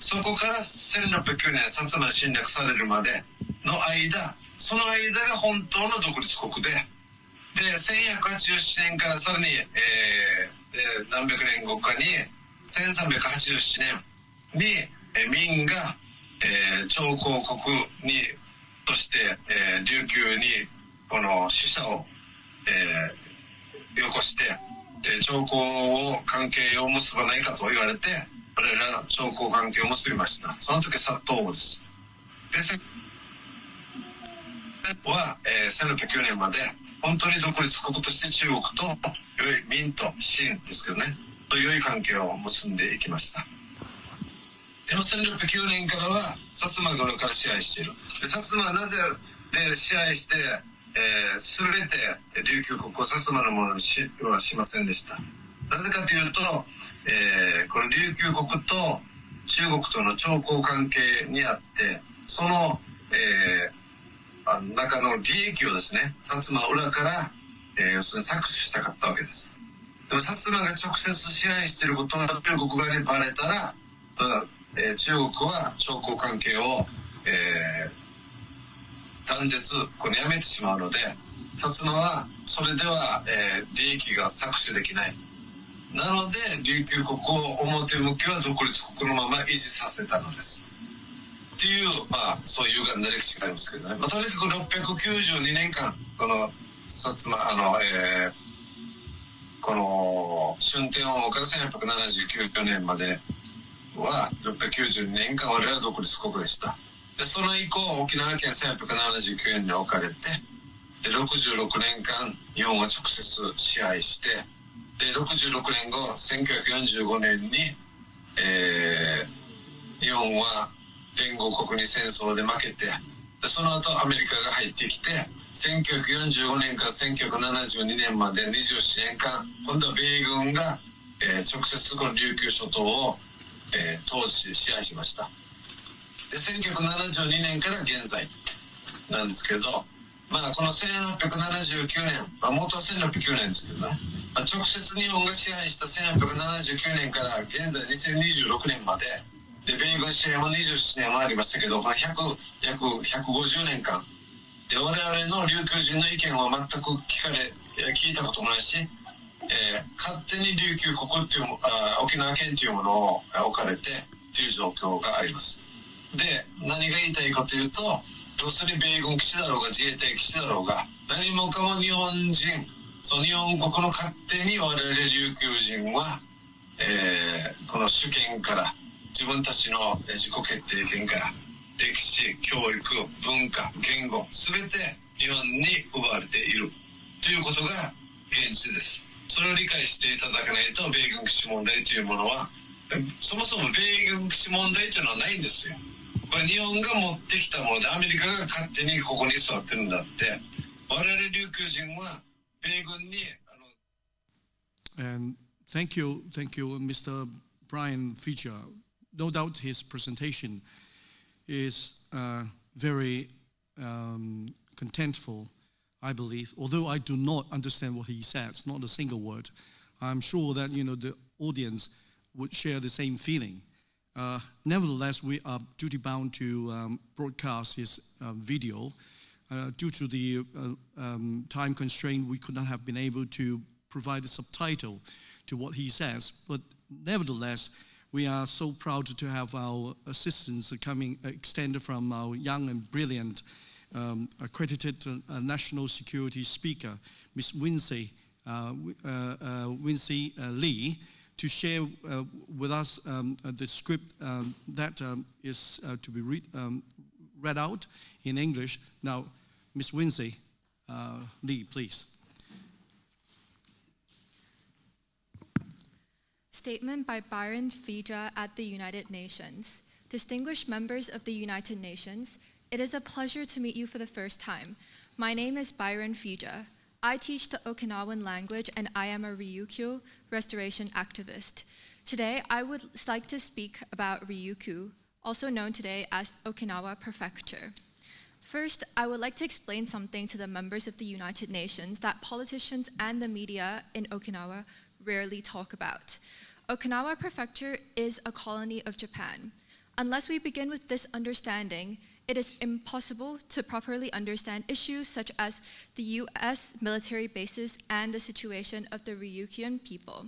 そこから1609年薩摩侵略されるまでの間、その間が本当の独立国で、1187年からさらに、何百年後かに1387年に、明が、朝貢国にとして、琉球にこの使者を、よこして、朝貢関係を結ばないかと言われて、我々は朝貢関係を結びました。その時殺到王です。で、1609年まで本当に独立国として中国と良い明と清ですけどね、と良い関係を結んでいきました。でも1609年からは薩摩が裏から支配している。で、薩摩はなぜで支配して、全て琉球国を薩摩のものにはしませんでした。なぜかというと、この琉球国と中国との朝貢関係にあって、その、中の利益をですね、薩摩裏から、要するに搾取したかったわけです。でも薩摩が直接支配していることが中国側にバレたら、中国は朝貢関係を、断絶これやめてしまうので、薩摩はそれでは、利益が搾取できない。なので琉球国を表向きは独立国のまま維持させたのです。っていう、そういう歪んだ歴史がありますけどね。とにかく692年間この薩摩この春天王から1179年までは692年間我々は独立国でした。でその以降沖縄県1179年に置かれて、で66年間日本が直接支配して、で66年後1945年に、日本は連合国に戦争で負けて、でその後アメリカが入ってきて、1945年から1972年まで27年間今度は米軍が、直接この琉球諸島を、統治支配しました。で1972年から現在なんですけど、この1879年、元は1609年ですけどね、直接日本が支配した1879年から現在2026年まで、で米軍支配も27年もありましたけど、これ約150年間で我々の琉球人の意見は全く聞いたこともないし、勝手に琉球国っていう沖縄県というものを置かれてという状況があります。で何が言いたいかというと、要するに米軍基地だろうが自衛隊基地だろうが何もかも日本人、その日本国の勝手に我々琉球人は、この主権から自分たちの自己決定権から歴史、教育、文化、言語全て日本に奪われているということが現実です。それを理解していただかないと米軍基地問題というものは、そもそも米軍基地問題というのはないんですよ。これ日本が持ってきたものでアメリカが勝手にここに座ってるんだって、我々琉球人は米軍にAnd thank you, Mr. Byron Fija. No doubt his presentation is very contentful, I believe. Although I do not understand what he says, not a single word, I'm sure that the audience would share the same feeling. Nevertheless, we are duty bound to broadcast his video. Due to the time constraint, we could not have been able to provide a subtitle to what he says. But nevertheless, we are so proud to have our assistance extended from our young and brilliant accredited national security speaker, Ms. Winsey Lee, to share with us the script that is to be read out in English. Now, Ms. Winsey Lee, please. Statement by Byron Fija at the United Nations. Distinguished members of the United Nations, it is a pleasure to meet you for the first time. My name is Byron Fija. I teach the Okinawan language and I am a Ryukyu restoration activist. Today, I would like to speak about Ryukyu, also known today as Okinawa Prefecture. First, I would like to explain something to the members of the United Nations that politicians and the media in Okinawa rarely talk about. Okinawa Prefecture is a colony of Japan. Unless we begin with this understanding, it is impossible to properly understand issues such as the US military bases and the situation of the Ryukyuan people.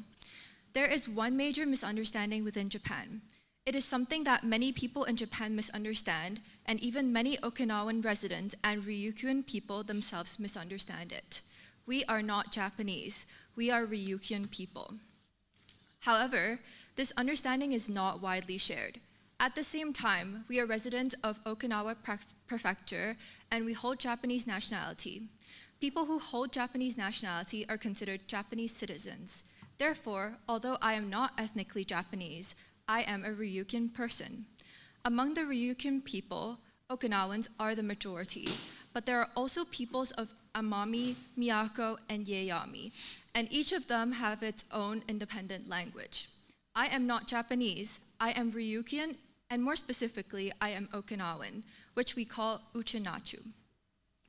There is one major misunderstanding within Japan. It is something that many people in Japan misunderstand, and even many Okinawan residents and Ryukyuan people themselves misunderstand it. We are not Japanese. We are Ryukyuan people. However, this understanding is not widely shared. At the same time, we are residents of Okinawa Prefecture and we hold Japanese nationality. People who hold Japanese nationality are considered Japanese citizens. Therefore, although I am not ethnically Japanese, I am a Ryukyuan person. Among the Ryukyuan people, Okinawans are the majority, but there are also peoples of Amami, Miyako, and Yaeyami, and each of them have its own independent language. I am not Japanese, I am Ryukyuan, and more specifically, I am Okinawan, which we call Uchinachu.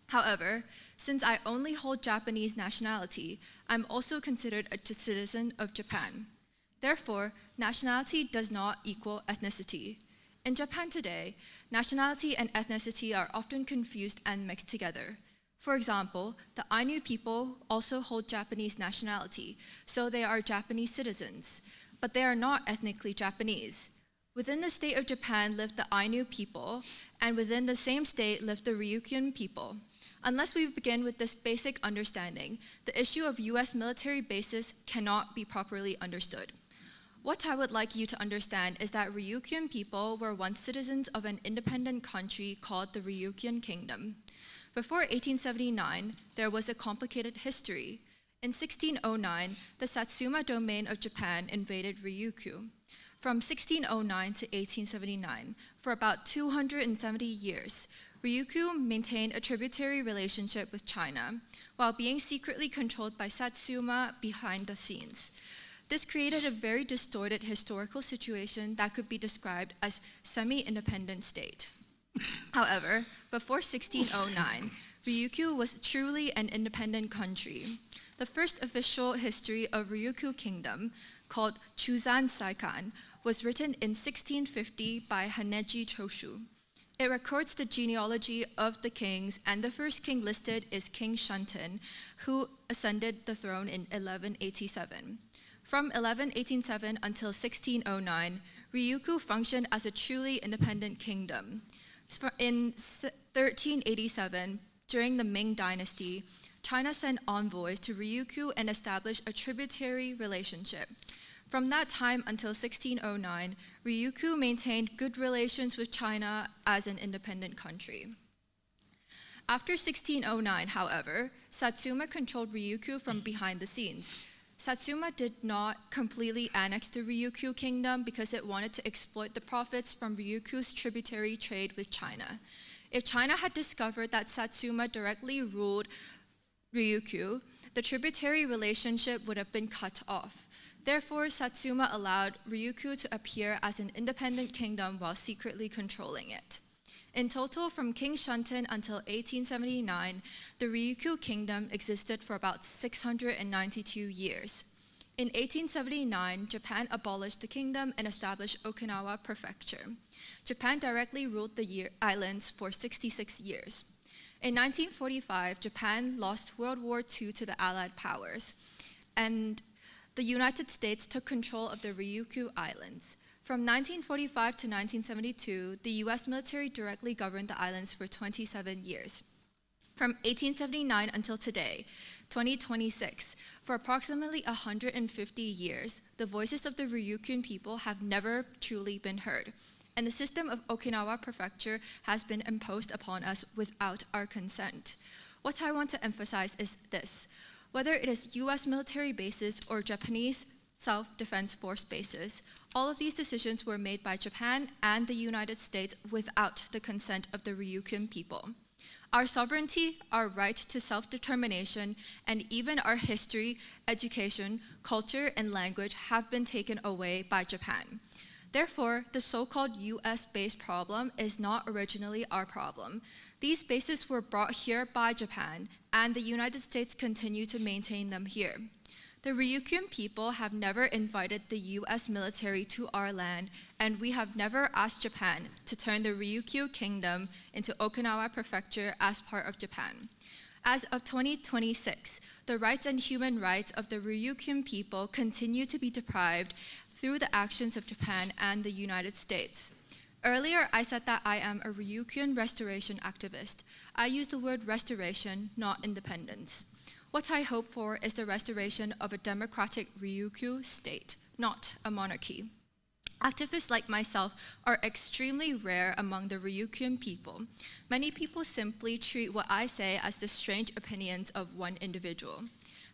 However, since I only hold Japanese nationality, I'm also considered a citizen of Japan. Therefore, nationality does not equal ethnicity. In Japan today, nationality and ethnicity are often confused and mixed together. For example, the Ainu people also hold Japanese nationality, so they are Japanese citizens, but they are not ethnically Japanese. Within the state of Japan live the Ainu people, and within the same state live the Ryukyuan people. Unless we begin with this basic understanding, the issue of US military bases cannot be properly understood. What I would like you to understand is that Ryukyuan people were once citizens of an independent country called the Ryukyuan Kingdom. Before 1879, there was a complicated history. In 1609, the Satsuma domain of Japan invaded Ryukyu. From 1609 to 1879, for about 270 years, Ryukyu maintained a tributary relationship with China, while being secretly controlled by Satsuma behind the scenes. This created a very distorted historical situation that could be described as semi-independent state. However, before 1609, Ryukyu was truly an independent country. The first official history of Ryukyu Kingdom, called Chuzan Saikan, was written in 1650 by Haneji Choshu. It records the genealogy of the kings, and the first king listed is King Shanten, who ascended the throne in 1187. From 1187 until 1609, Ryukyu functioned as a truly independent kingdom. In 1387, during the Ming Dynasty, China sent envoys to Ryukyu and established a tributary relationship. From that time until 1609, Ryukyu maintained good relations with China as an independent country. After 1609, however, Satsuma controlled Ryukyu from behind the scenes. Satsuma did not completely annex the Ryukyu kingdom because it wanted to exploit the profits from Ryukyu's tributary trade with China. If China had discovered that Satsuma directly ruled Ryukyu, the tributary relationship would have been cut off. Therefore, Satsuma allowed Ryukyu to appear as an independent kingdom while secretly controlling it. In total, from King Shanten until 1879, the Ryukyu kingdom existed for about 692 years. In 1879, Japan abolished the kingdom and established Okinawa Prefecture. Japan directly ruled the islands for 66 years. In 1945, Japan lost World War II to the Allied powers, and the United States took control of the Ryukyu Islands. From 1945 to 1972, the US military directly governed the islands for 27 years. From 1879 until today, 2026, for approximately 150 years, the voices of the Ryukyuan people have never truly been heard, and the system of Okinawa Prefecture has been imposed upon us without our consent. What I want to emphasize is this: whether it is US military bases or Japanese self-defense force bases, all of these decisions were made by Japan and the United States without the consent of the Ryukyuan people. Our sovereignty, our right to self-determination, and even our history, education, culture, and language have been taken away by Japan. Therefore, the so-called US-based problem is not originally our problem. These bases were brought here by Japan, and the United States continue to maintain them here. The Ryukyuan people have never invited the US military to our land, and we have never asked Japan to turn the Ryukyu Kingdom into Okinawa Prefecture as part of Japan. As of 2026, the rights and human rights of the Ryukyuan people continue to be deprived through the actions of Japan and the United States. Earlier, I said that I am a Ryukyuan restoration activist. I use the word restoration, not independence. What I hope for is the restoration of a democratic Ryukyu state, not a monarchy. Activists like myself are extremely rare among the Ryukyuan people. Many people simply treat what I say as the strange opinions of one individual.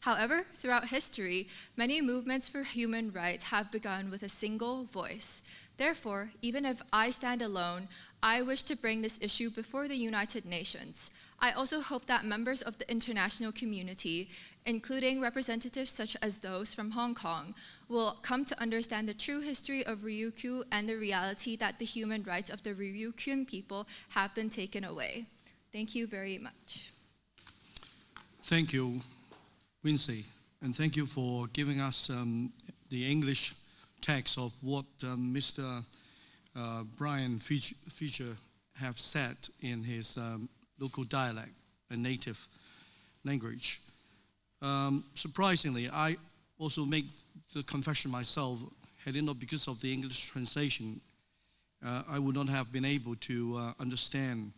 However, throughout history, many movements for human rights have begun with a single voice. Therefore, even if I stand alone, I wish to bring this issue before the United Nations. I also hope that members of the international community, including representatives such as those from Hong Kong, will come to understand the true history of Ryukyu and the reality that the human rights of the Ryukyuan people have been taken away. Thank you very much. Thank you, Wincy, and thank you for giving us the English text of what Mr. Byron Fija have said in his local dialect, a native language. Surprisingly, I also make the confession myself, had it not because of the English translation, I would not have been able to understand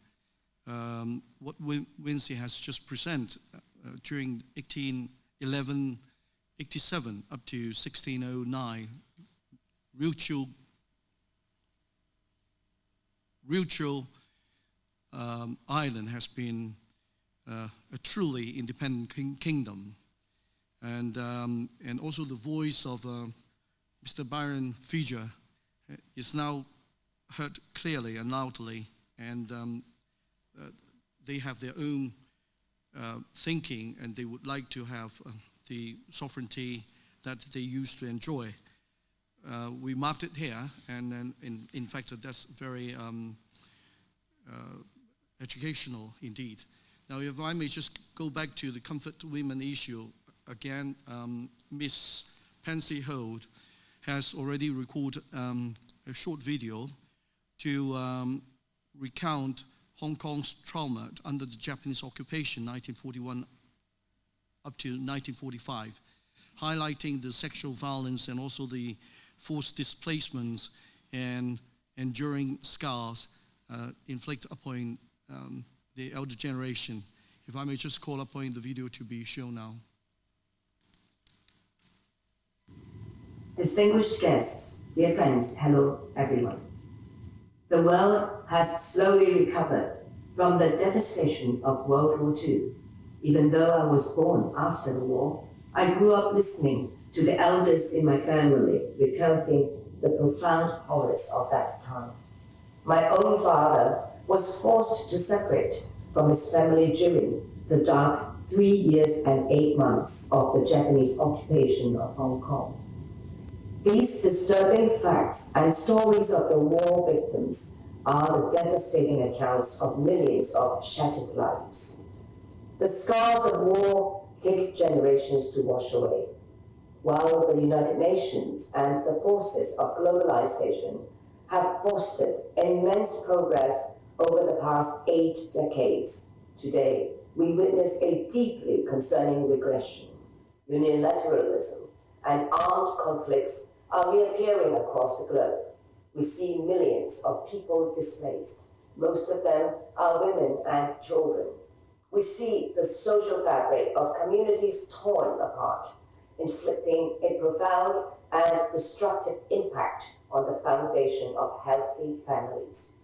what Wincy has just presented during 1887 up to 1609. Ryucho Island has been a truly independent kingdom, and also the voice of Mr. Byron Fija is now heard clearly and loudly, and they have their own thinking, and they would like to have the sovereignty that they used to enjoy. We marked it here, and then in fact that's very educational indeed. Now, if I may just go back to the comfort women issue again, Miss Pansy Ho has already recorded a short video to recount Hong Kong's trauma under the Japanese occupation, 1941 up to 1945, highlighting the sexual violence and also the forced displacements and enduring scars inflicted upon the elder generation. If I may just call upon the video to be shown now. Distinguished guests, dear friends, hello everyone. The world has slowly recovered from the devastation of World War II. Even though I was born after the war, I grew up listening to the elders in my family recounting the profound horrors of that time. My own father was forced to separate from his family during the dark 3 years and 8 months of the Japanese occupation of Hong Kong. These disturbing facts and stories of the war victims are the devastating accounts of millions of shattered lives. The scars of war take generations to wash away, while the United Nations and the forces of globalization have fostered immense progress over the past 8 decades. Today, we witness a deeply concerning regression. Unilateralism and armed conflicts are reappearing across the globe. We see millions of people displaced. Most of them are women and children. We see the social fabric of communities torn apart, inflicting a profound and destructive impact on the foundation of healthy families.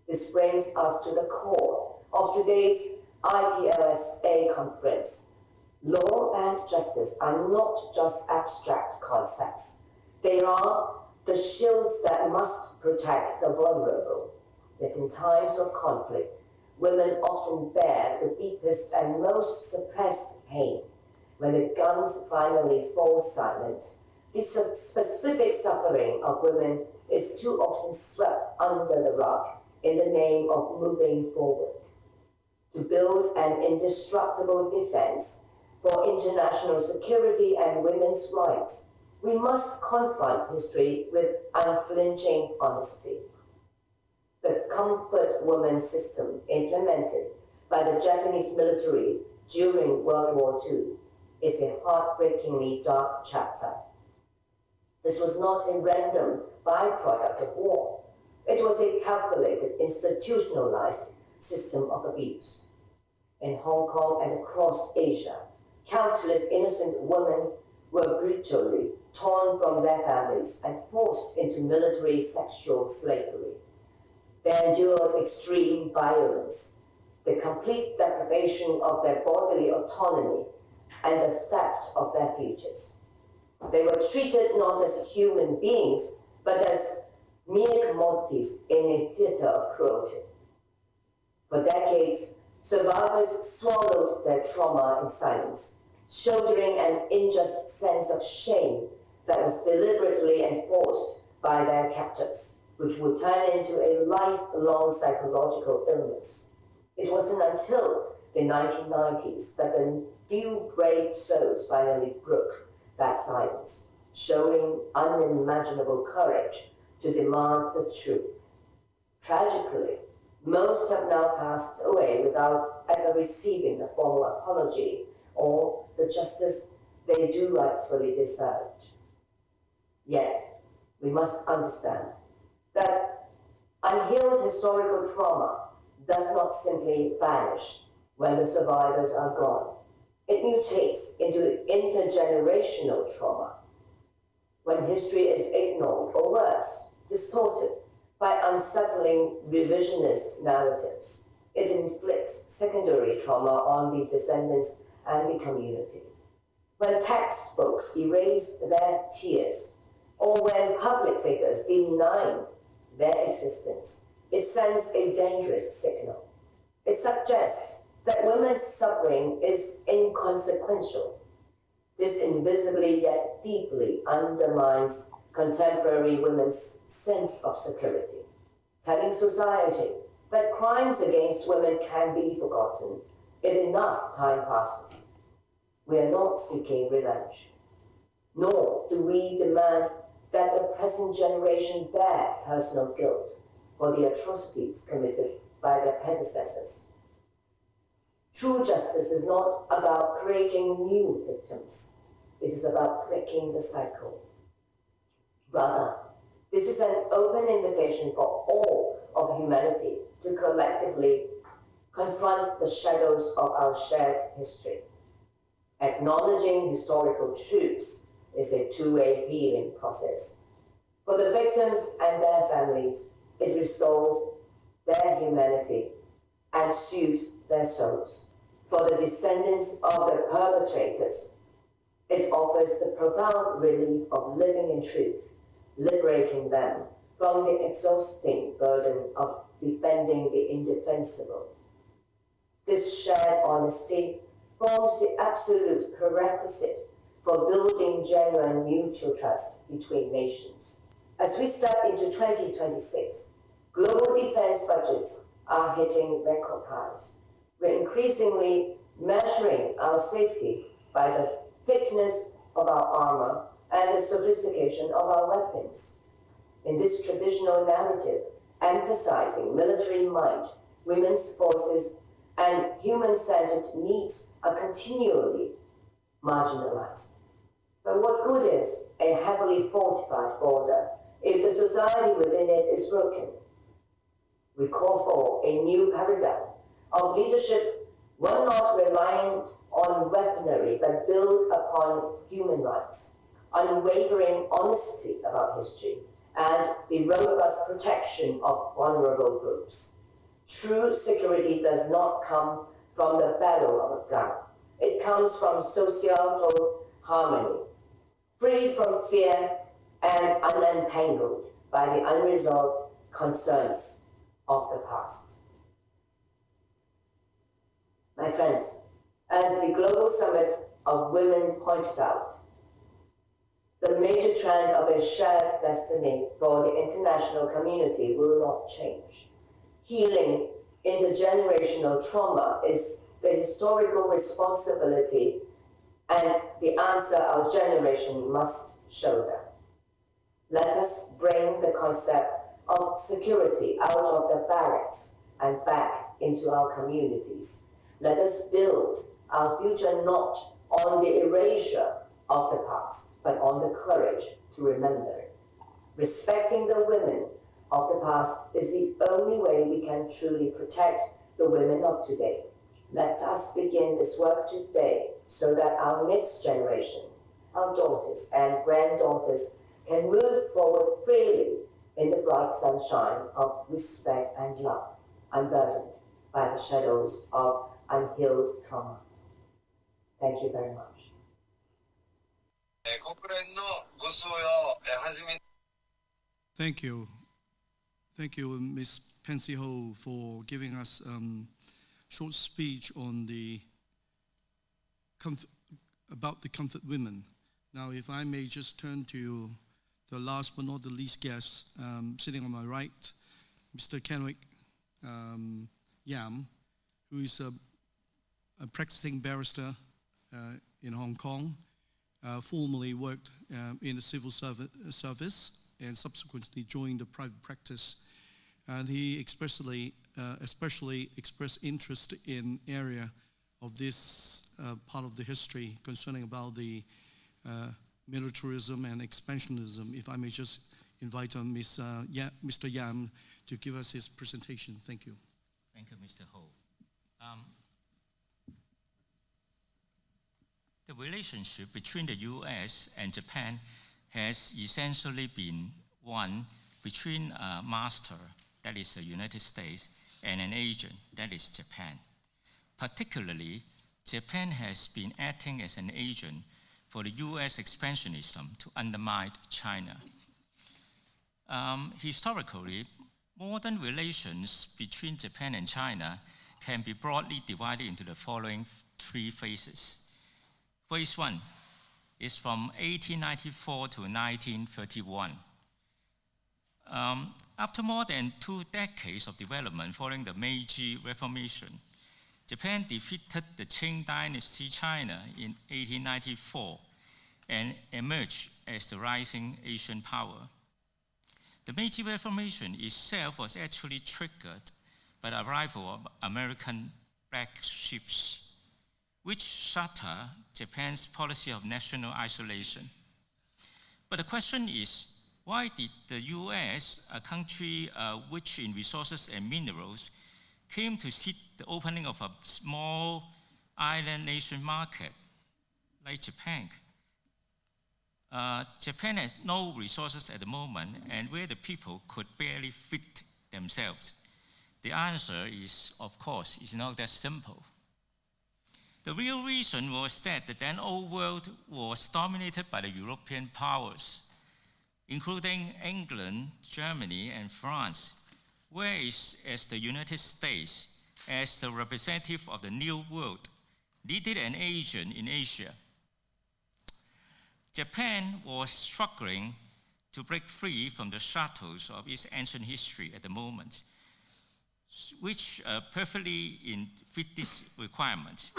This brings us to the core of today's IPLSA conference. Law and justice are not just abstract concepts. They are the shields that must protect the vulnerable. Yet in times of conflict, women often bear the deepest and most suppressed pain. When the guns finally fall silent, this specific suffering of women is too often swept under the rug in the name of moving forward. To build an indestructible defense for international security and women's rights, we must confront history with unflinching honesty. The comfort woman system implemented by the Japanese military during World War II is a heartbreakingly dark chapter. This was not a random byproduct of war. It was a calculated, institutionalized system of abuse. In Hong Kong and across Asia, countless innocent women were brutally torn from their families and forced into military sexual slavery. They endured extreme violence, the complete deprivation of their bodily autonomy, and the theft of their futures. They were treated not as human beings, but as mere commodities in a theater of cruelty. For decades, survivors swallowed their trauma in silence, shouldering an unjust sense of shame that was deliberately enforced by their captors, which would turn into a lifelong psychological illness. It wasn't until the 1990s that a few brave souls finally broke that silence, showing unimaginable courage to demand the truth. Tragically, most have now passed away without ever receiving a formal apology or the justice they do rightfully deserved. Yet, we must understand that unhealed historical trauma does not simply vanish when the survivors are gone. It mutates into intergenerational trauma. When history is ignored, or worse, distorted by unsettling revisionist narratives, it inflicts secondary trauma on the descendants and the community. When textbooks erase their tears, or when public figures deny their existence, it sends a dangerous signal. It suggests that women's suffering is inconsequential. This invisibly yet deeply undermines contemporary women's sense of security, telling society that crimes against women can be forgotten if enough time passes. We are not seeking revenge, nor do we demand that the present generation bear personal guilt for the atrocities committed by their predecessors. True justice is not about creating new victims. It is about breaking the cycle. Rather, this is an open invitation for all of humanity to collectively confront the shadows of our shared history. Acknowledging historical truths is a two-way healing process. For the victims and their families, it restores their humanity and soothes their souls. For the descendants of the perpetrators, it offers the profound relief of living in truth, liberating them from the exhausting burden of defending the indefensible. This shared honesty forms the absolute prerequisite for building genuine mutual trust between nations. As we step into 2026, global defense budgets are hitting record highs. We're increasingly measuring our safety by the thickness of our armor and the sophistication of our weapons. In this traditional narrative, emphasizing military might, women's forces, and human-centered needs are continually marginalized. But what good is a heavily fortified border if the society within it is broken? We call for a new paradigm of leadership, one not reliant on weaponry, but built upon human rights, unwavering honesty about history, and the robust protection of vulnerable groups. True security does not come from the battle of a gun. It comes from societal harmony, free from fear and unentangled by the unresolved concerns of the past. My friends, as the Global Summit of Women pointed out, the major trend of a shared destiny for the international community will not change. Healing intergenerational trauma is the historical responsibility and the answer our generation must shoulder. Let us bring the concept of security out of the barracks and back into our communities. Let us build our future not on the erasure of the past, but on the courage to remember it. Respecting the women of the past is the only way we can truly protect the women of today. Let us begin this work today so that our next generation, our daughters and granddaughters, can move forward freely in the bright sunshine of respect and love, unburdened by the shadows of unhealed trauma. Thank you very much. Thank you. Thank you, Ms. Pansy Ho, for giving us a short speech on about the comfort women. Now, if I may just turn to the last but not the least guest, sitting on my right, Mr. Kenwick Yam, who is a practicing barrister in Hong Kong, formerly worked in the civil service, and subsequently joined the private practice. And he especially expressed interest in area of this part of the history concerning about the militarism and expansionism. If I may just invite Mr. Yam to give us his presentation. Thank you. Thank you, Mr. Ho. The relationship between the US and Japan has essentially been one between a master, that is the United States, and an agent, that is Japan. Particularly, Japan has been acting as an agent for the US expansionism to undermine China. Historically, modern relations between Japan and China can be broadly divided into the following three phases. Phase one is from 1894 to 1931. After more than 2 decades of development following the Meiji Reformation, Japan defeated the Qing Dynasty China in 1894 and emerged as the rising Asian power. The Meiji Reformation itself was actually triggered by the arrival of American black ships, which shattered Japan's policy of national isolation. But the question is, why did the US, a country rich in resources and minerals, came to seek the opening of a small island nation market like Japan? Japan has no resources at the moment, and where the people could barely feed themselves. The answer is, of course, is not that simple. The real reason was that the then old world was dominated by the European powers, including England, Germany, and France, whereas as the United States, as the representative of the New World, needed an agent in Asia. Japan was struggling to break free from the shackles of its ancient history at the moment, which perfectly fit this requirement.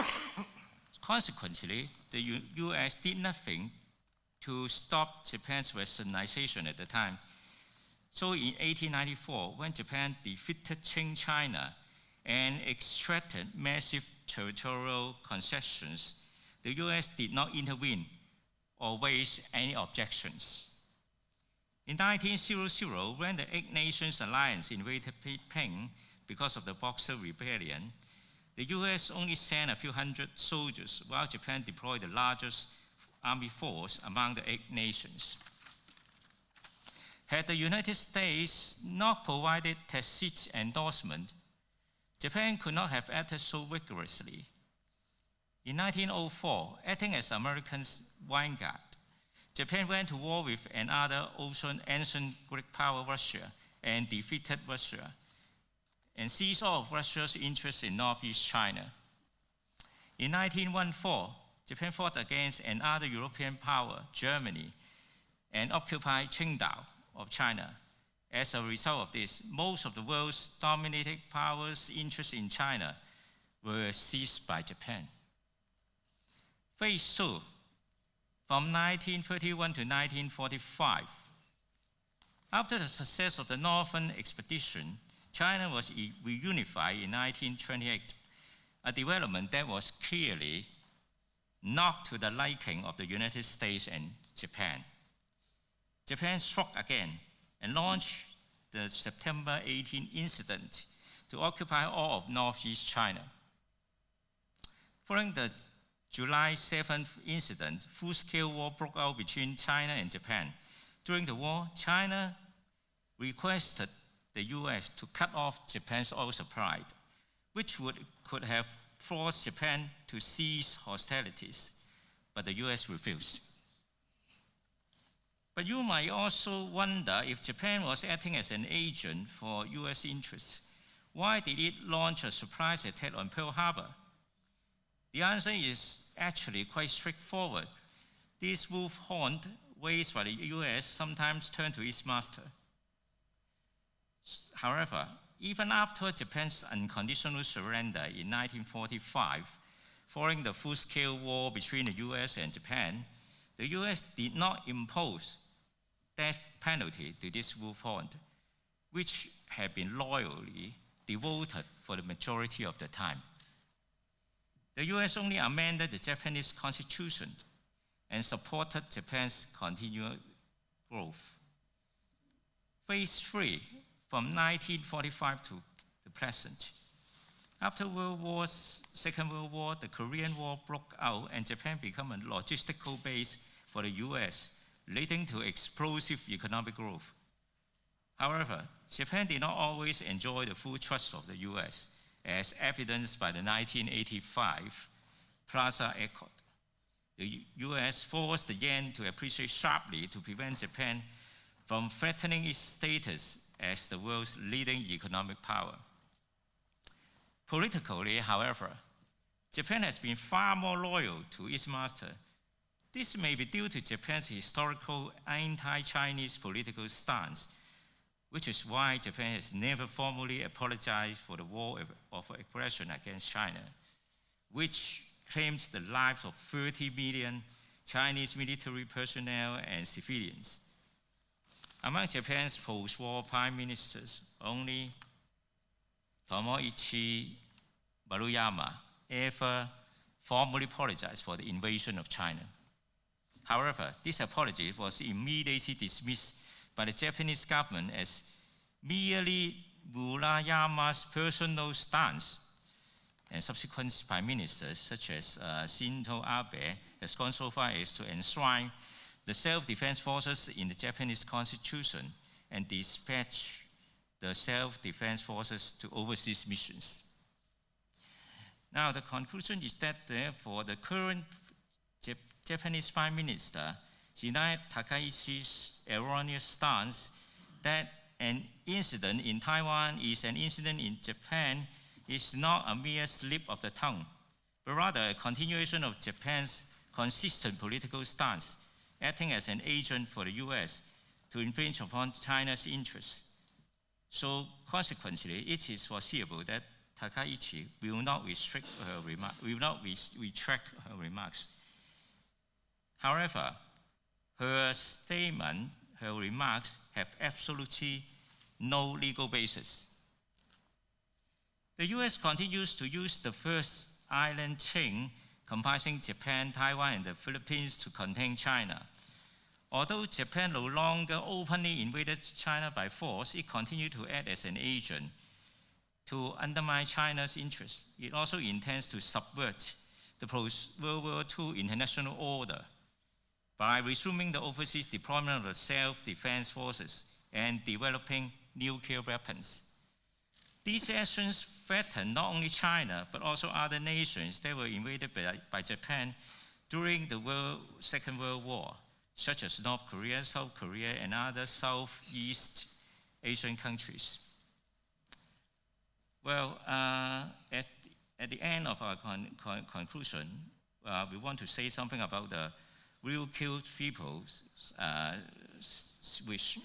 Consequently, the US did nothing to stop Japan's westernization at the time. So in 1894, when Japan defeated Qing China and extracted massive territorial concessions, the US did not intervene or raise any objections. In 1900, when the Eight Nations Alliance invaded Peiping because of the Boxer Rebellion, the US only sent a few hundred soldiers, while Japan deployed the largest army force among the Eight Nations. Had the United States not provided tacit endorsement, Japan could not have acted so vigorously. In 1904, acting as America's vanguard, Japan went to war with another ancient Greek power, Russia, and defeated Russia, and seized all of Russia's interests in Northeast China. In 1914, Japan fought against another European power, Germany, and occupied Qingdao of China. As a result of this, most of the world's dominating powers' interests in China were seized by Japan. Phase two, from 1931 to 1945. After the success of the Northern Expedition, China was reunified in 1928, a development that was clearly not to the liking of the United States and Japan. Japan struck again and launched the September 18 incident to occupy all of Northeast China. Following the July 7th incident, full-scale war broke out between China and Japan. During the war, China requested the US to cut off Japan's oil supply, which could have forced Japan to cease hostilities, but the US refused. But you might also wonder, if Japan was acting as an agent for US interests, why did it launch a surprise attack on Pearl Harbor? The answer is actually quite straightforward. This wolf horn raised by the US sometimes turned to its master. However, even after Japan's unconditional surrender in 1945, following the full-scale war between the US and Japan, the US did not impose death penalty to this viewpoint, which have been loyally devoted for the majority of the time. The US only amended the Japanese constitution and supported Japan's continued growth. Phase 3, from 1945 to the present. After Second World War, the Korean War broke out and Japan became a logistical base for the US, leading to explosive economic growth. However, Japan did not always enjoy the full trust of the US, as evidenced by the 1985 Plaza Accord. The US forced the yen to appreciate sharply to prevent Japan from threatening its status as the world's leading economic power. Politically, however, Japan has been far more loyal to its master. This may be due to Japan's historical anti-Chinese political stance, which is why Japan has never formally apologized for the war of aggression against China, which claims the lives of 30 million Chinese military personnel and civilians. Among Japan's post-war prime ministers, only Tomoichi Maruyama ever formally apologized for the invasion of China. However, this apology was immediately dismissed by the Japanese government as merely Murayama's personal stance, and subsequent prime ministers such as Shinzo Abe has gone so far as to enshrine the self-defense forces in the Japanese constitution and dispatch the self-defense forces to overseas missions. Now, the conclusion is that, therefore, the current Japanese Prime Minister denied Takaichi's erroneous stance that an incident in Taiwan is an incident in Japan is not a mere slip of the tongue, but rather a continuation of Japan's consistent political stance, acting as an agent for the US to infringe upon China's interests. So consequently, it is foreseeable that Takaichi will not retract her remarks. However, her statement, her remarks have absolutely no legal basis. The US continues to use the first island chain comprising Japan, Taiwan, and the Philippines to contain China. Although Japan no longer openly invaded China by force, it continued to act as an agent to undermine China's interests. It also intends to subvert the post-World War II international order by resuming the overseas deployment of the self-defense forces and developing nuclear weapons. These actions threaten not only China, but also other nations that were invaded by Japan during the Second World War, such as North Korea, South Korea, and other Southeast Asian countries. Well, at the end of our conclusion, we want to say something about the Ryukyu people's wish.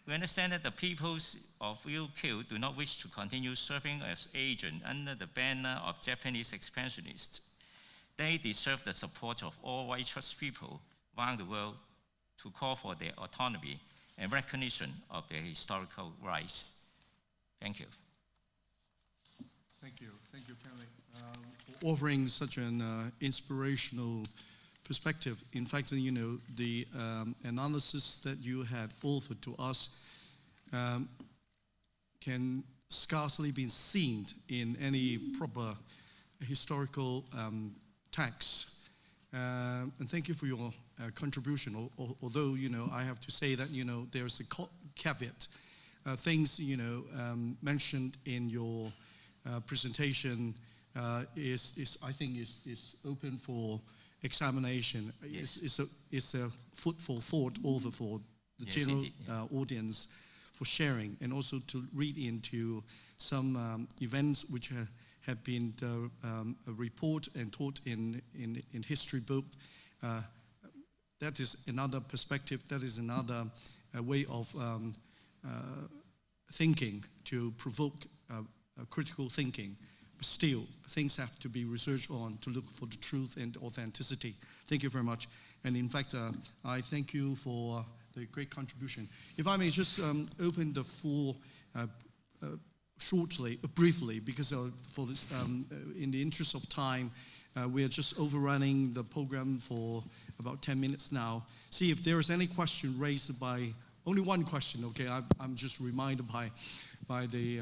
We understand that the peoples of Ryukyu do not wish to continue serving as agents under the banner of Japanese expansionists. They deserve the support of all white trust people around the world to call for their autonomy and recognition of their historical rights. Thank you. Thank you, Kelly, for offering such an inspirational perspective. In fact, the analysis that you had offered to us can scarcely be seen in any proper historical text. And thank you for your contribution. Although, I have to say that, there's a caveat. Things, mentioned in your presentation is I think is open for examination. Yes. It's a food for thought over for the general audience for sharing, and also to read into some events which have been reported and taught in history book. That is another perspective. That is another way of thinking to provoke critical thinking. But still, things have to be researched on to look for the truth and authenticity. Thank you very much. And in fact, I thank you for the great contribution. If I may just open the floor briefly, because for this, in the interest of time, we are just overrunning the program for about 10 minutes now. See if there is any question raised by, only one question, okay? I'm just reminded by the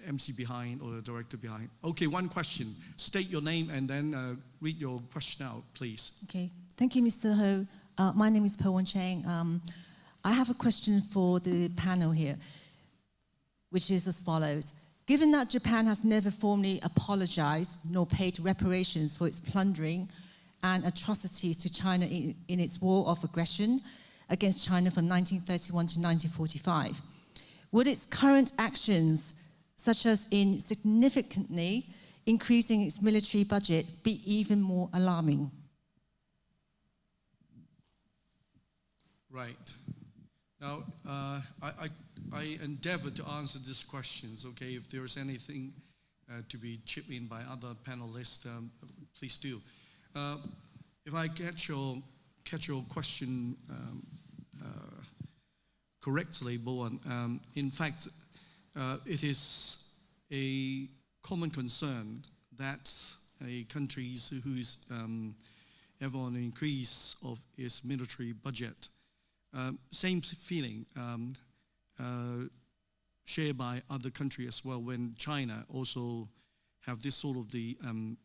MC behind or the director behind. Okay, one question. State your name and then read your question out, please. Okay, thank you, Mr. Ho. My name is Po Wan Chang. I have a question for the panel here, which is as follows. Given that Japan has never formally apologized nor paid reparations for its plundering and atrocities to China in its war of aggression against China from 1931 to 1945, would its current actions, such as in significantly increasing its military budget, be even more alarming? Right. Now, I endeavor to answer these questions, okay? If there is anything to be chipped in by other panelists, please do. If I catch your question correctly, Bowen, in fact, it is a common concern that a country who is ever on an increase of its military budget. Same feeling shared by other countries as well when China also have this sort of the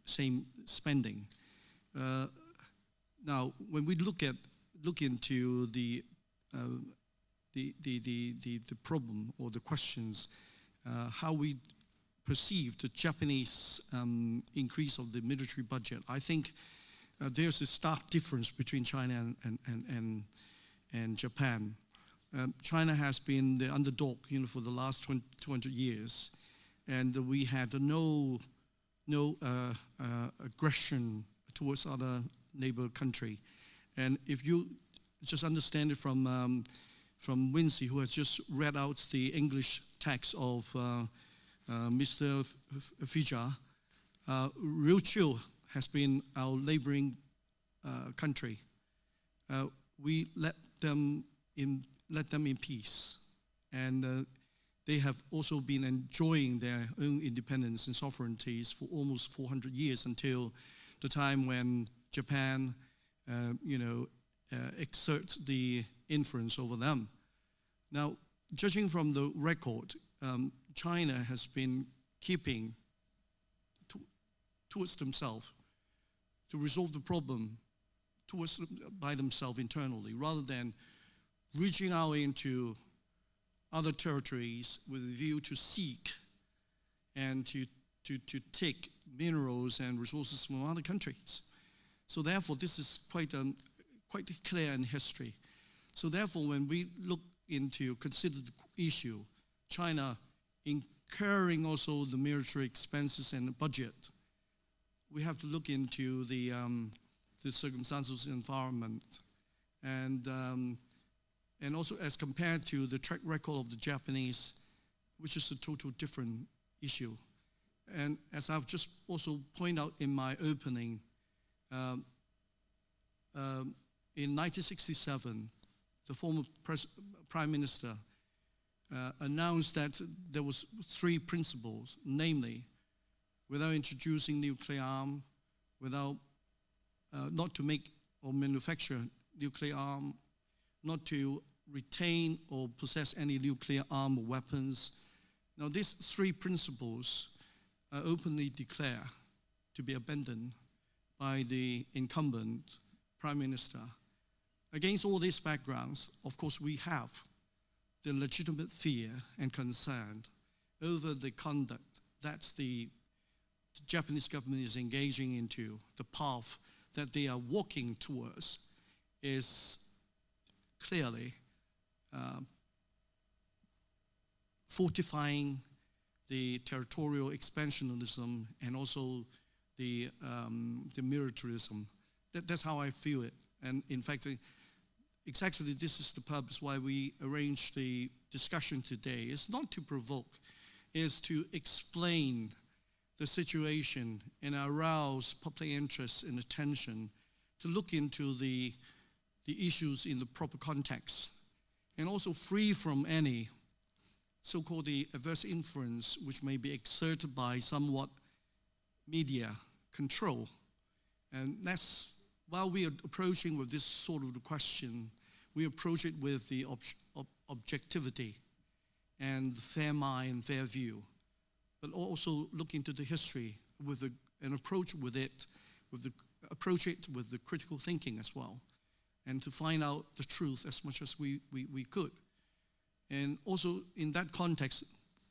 same spending. Now, when we look into the problem or the questions, how we perceive the Japanese increase of the military budget, I think there's a stark difference between China and Japan. China has been the underdog, for the last 200 years, and we had no aggression towards other neighbor country. And if you just understand it from Wincy, who has just read out the English text of Mr. Fija, Ryuchu has been our laboring country. We let them in peace, and they have also been enjoying their own independence and sovereignties for almost 400 years until the time when Japan, exerts the influence over them. Now, judging from the record, China has been keeping towards themselves to resolve the problem by themselves internally, rather than reaching out into other territories with a view to seek and to take minerals and resources from other countries. So therefore, this is quite clear in history. So therefore, when we consider the issue, China incurring also the military expenses and the budget, we have to look into the circumstances environment, and also as compared to the track record of the Japanese, which is a total different issue. And as I've just also pointed out in my opening, in 1967, the former Prime Minister announced that there was 3 principles, namely, without introducing nuclear arm, without not to make or manufacture nuclear arm, not to retain or possess any nuclear arm or weapons. Now, these 3 principles are openly declared to be abandoned by the incumbent Prime Minister. Against all these backgrounds, of course, we have the legitimate fear and concern over the conduct that the Japanese government is engaging into. The path that they are walking towards is clearly fortifying the territorial expansionism and also the militarism. That's how I feel it. And in fact, exactly this is the purpose why we arranged the discussion today. It's not to provoke, it's to explain the situation and arouse public interest and attention to look into the the issues in the proper context, and also free from any so-called the adverse influence which may be exerted by somewhat media control. And that's, while we are approaching with this sort of the question, we approach it with the objectivity and fair mind, fair view, but also look into the history with an approach with it, approach it with the critical thinking as well, and to find out the truth as much as we could. And also in that context,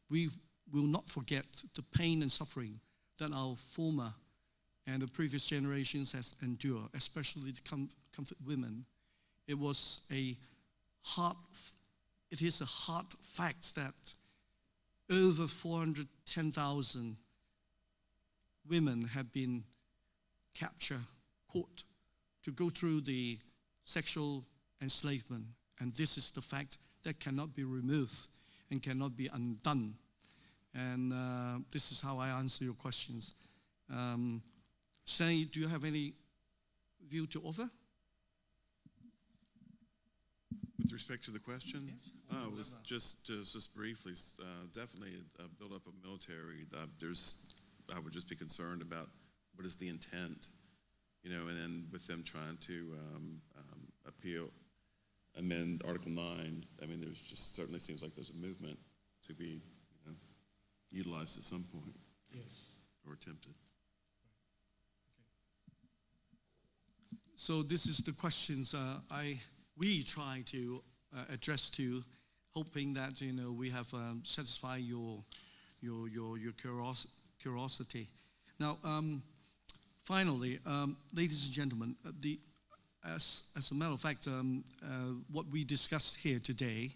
we will not forget the pain and suffering that our former and the previous generations has endured, especially the comfort women. It is a hard fact that over 410,000 women have been captured, caught, to go through the sexual enslavement. And this is the fact that cannot be removed and cannot be undone. And this is how I answer your questions. Stanley, do you have any view to offer? With respect to the question? Yes. It was just briefly, definitely a build-up of military. I would just be concerned about what is the intent, and then with them trying to amend Article 9, I mean, there's just certainly seems like there's a movement to be, utilized at some point. Yes. Or attempted. So this is the questions we try to address to, hoping that we have satisfied your curiosity. Now, finally, ladies and gentlemen, as a matter of fact, what we discussed here today,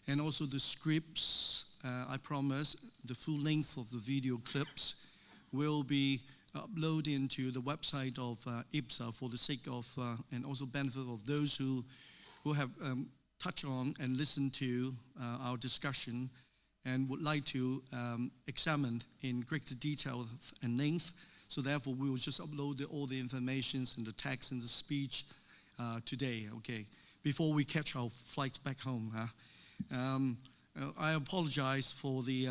and also the scripts, I promise, the full length of the video clips will be uploaded into the website of Iplsa for the sake of, and also benefit of those who have touched on and listened to our discussion and would like to examine in greater detail and length. So therefore, we will just upload all the informations and the text and the speech today, okay, before we catch our flight back home. I apologize for the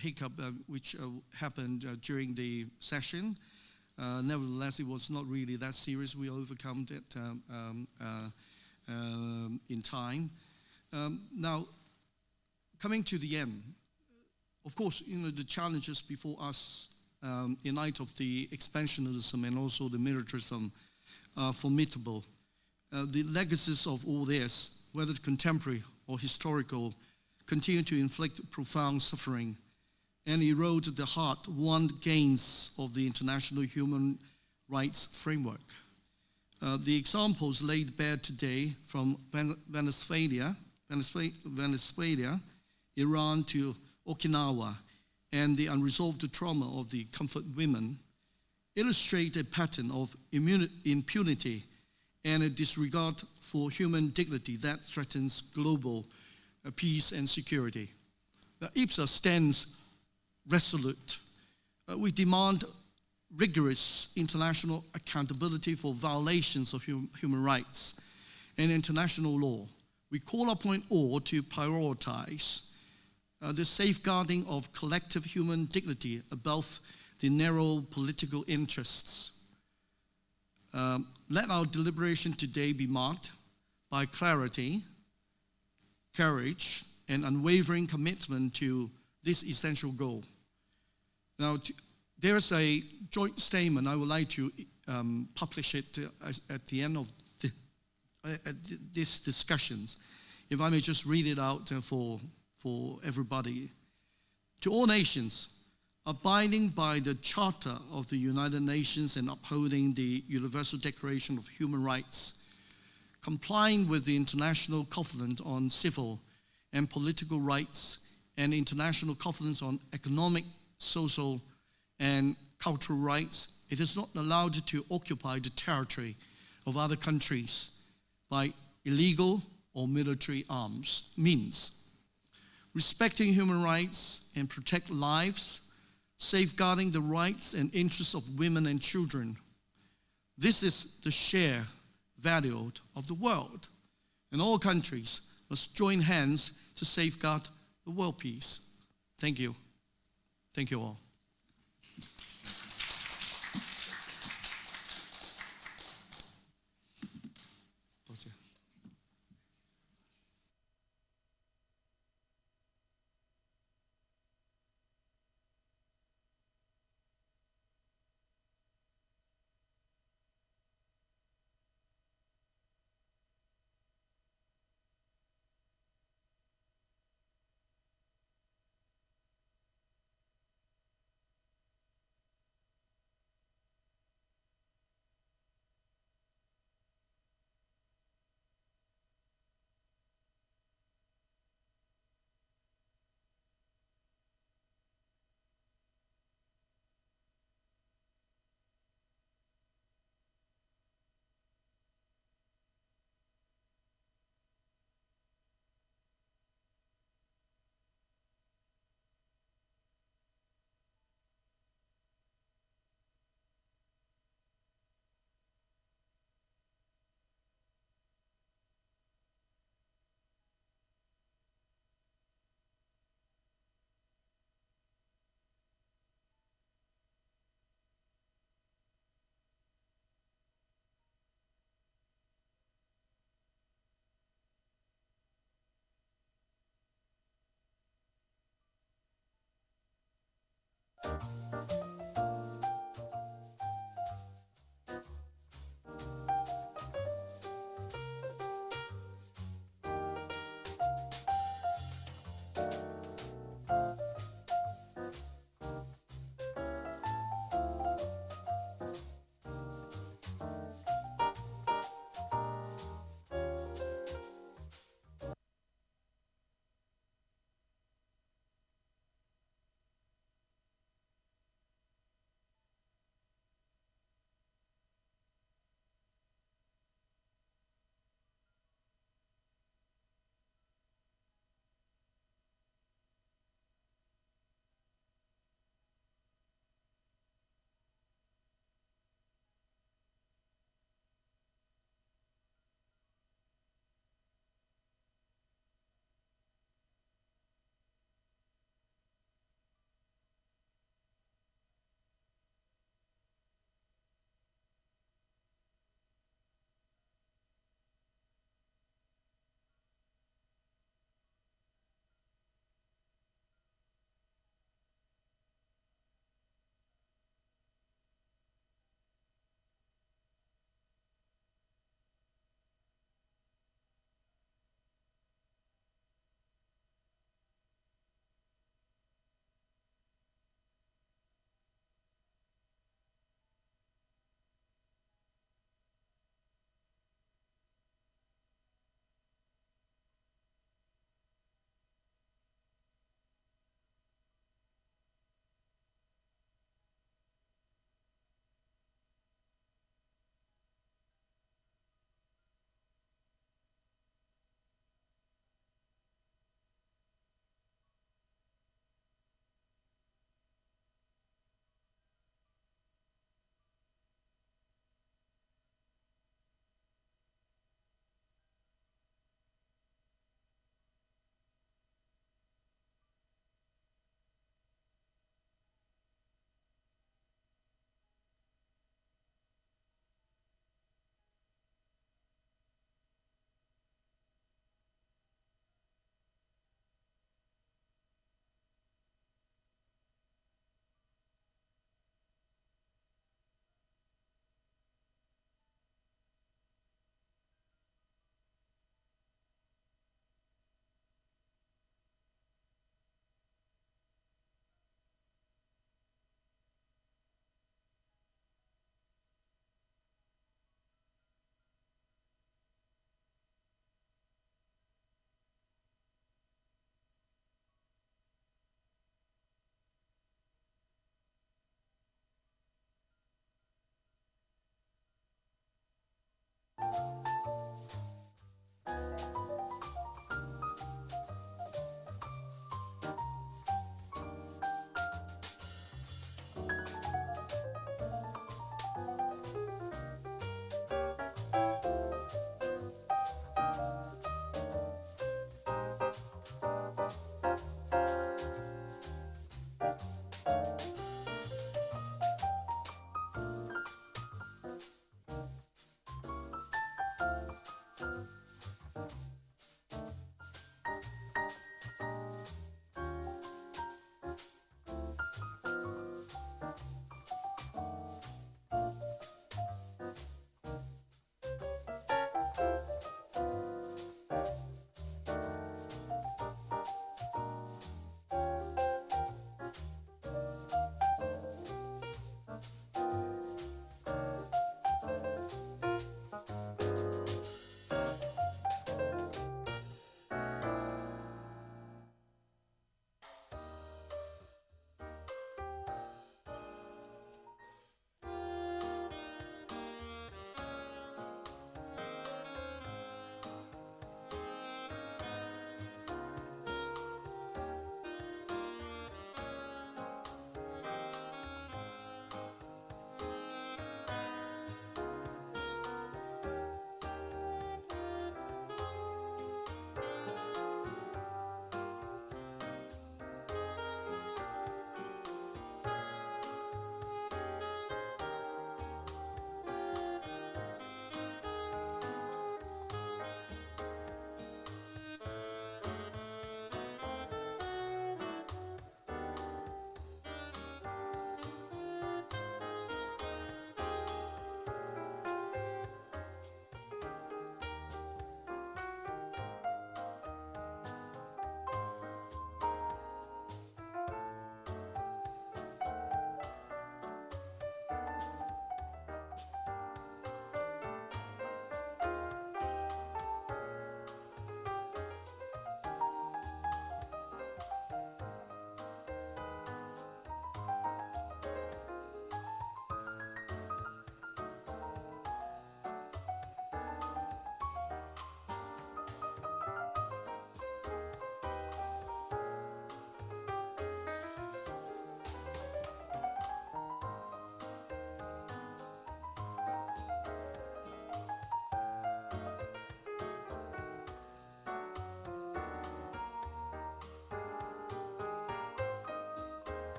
hiccup which happened during the session. Nevertheless, it was not really that serious. We overcome it in time. Now, coming to the end, of course, the challenges before us in light of the expansionism and also the militarism are formidable. The legacies of all this, whether contemporary or historical, continue to inflict profound suffering and erode the hard-won gains of the international human rights framework. The examples laid bare today from Venezuela, Iran to Okinawa, and the unresolved trauma of the comfort women illustrate a pattern of impunity and a disregard for human dignity that threatens global peace and security. Iplsa stands resolute. We demand rigorous international accountability for violations of human rights and international law. We call upon all to prioritize the safeguarding of collective human dignity above the narrow political interests. Let our deliberation today be marked by clarity, courage, and unwavering commitment to this essential goal. Now, there's a joint statement. I would like to publish it at the end of these discussions. If I may just read it out for everybody. To all nations, abiding by the Charter of the United Nations and upholding the Universal Declaration of Human Rights, complying with the International Covenant on Civil and Political Rights and International Covenant on Economic, Social, and Cultural Rights, it is not allowed to occupy the territory of other countries by illegal or military means. Respecting human rights and protect lives, safeguarding the rights and interests of women and children. This is the shared valued of the world. And all countries must join hands to safeguard the world peace. Thank you. Thank you all.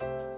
you.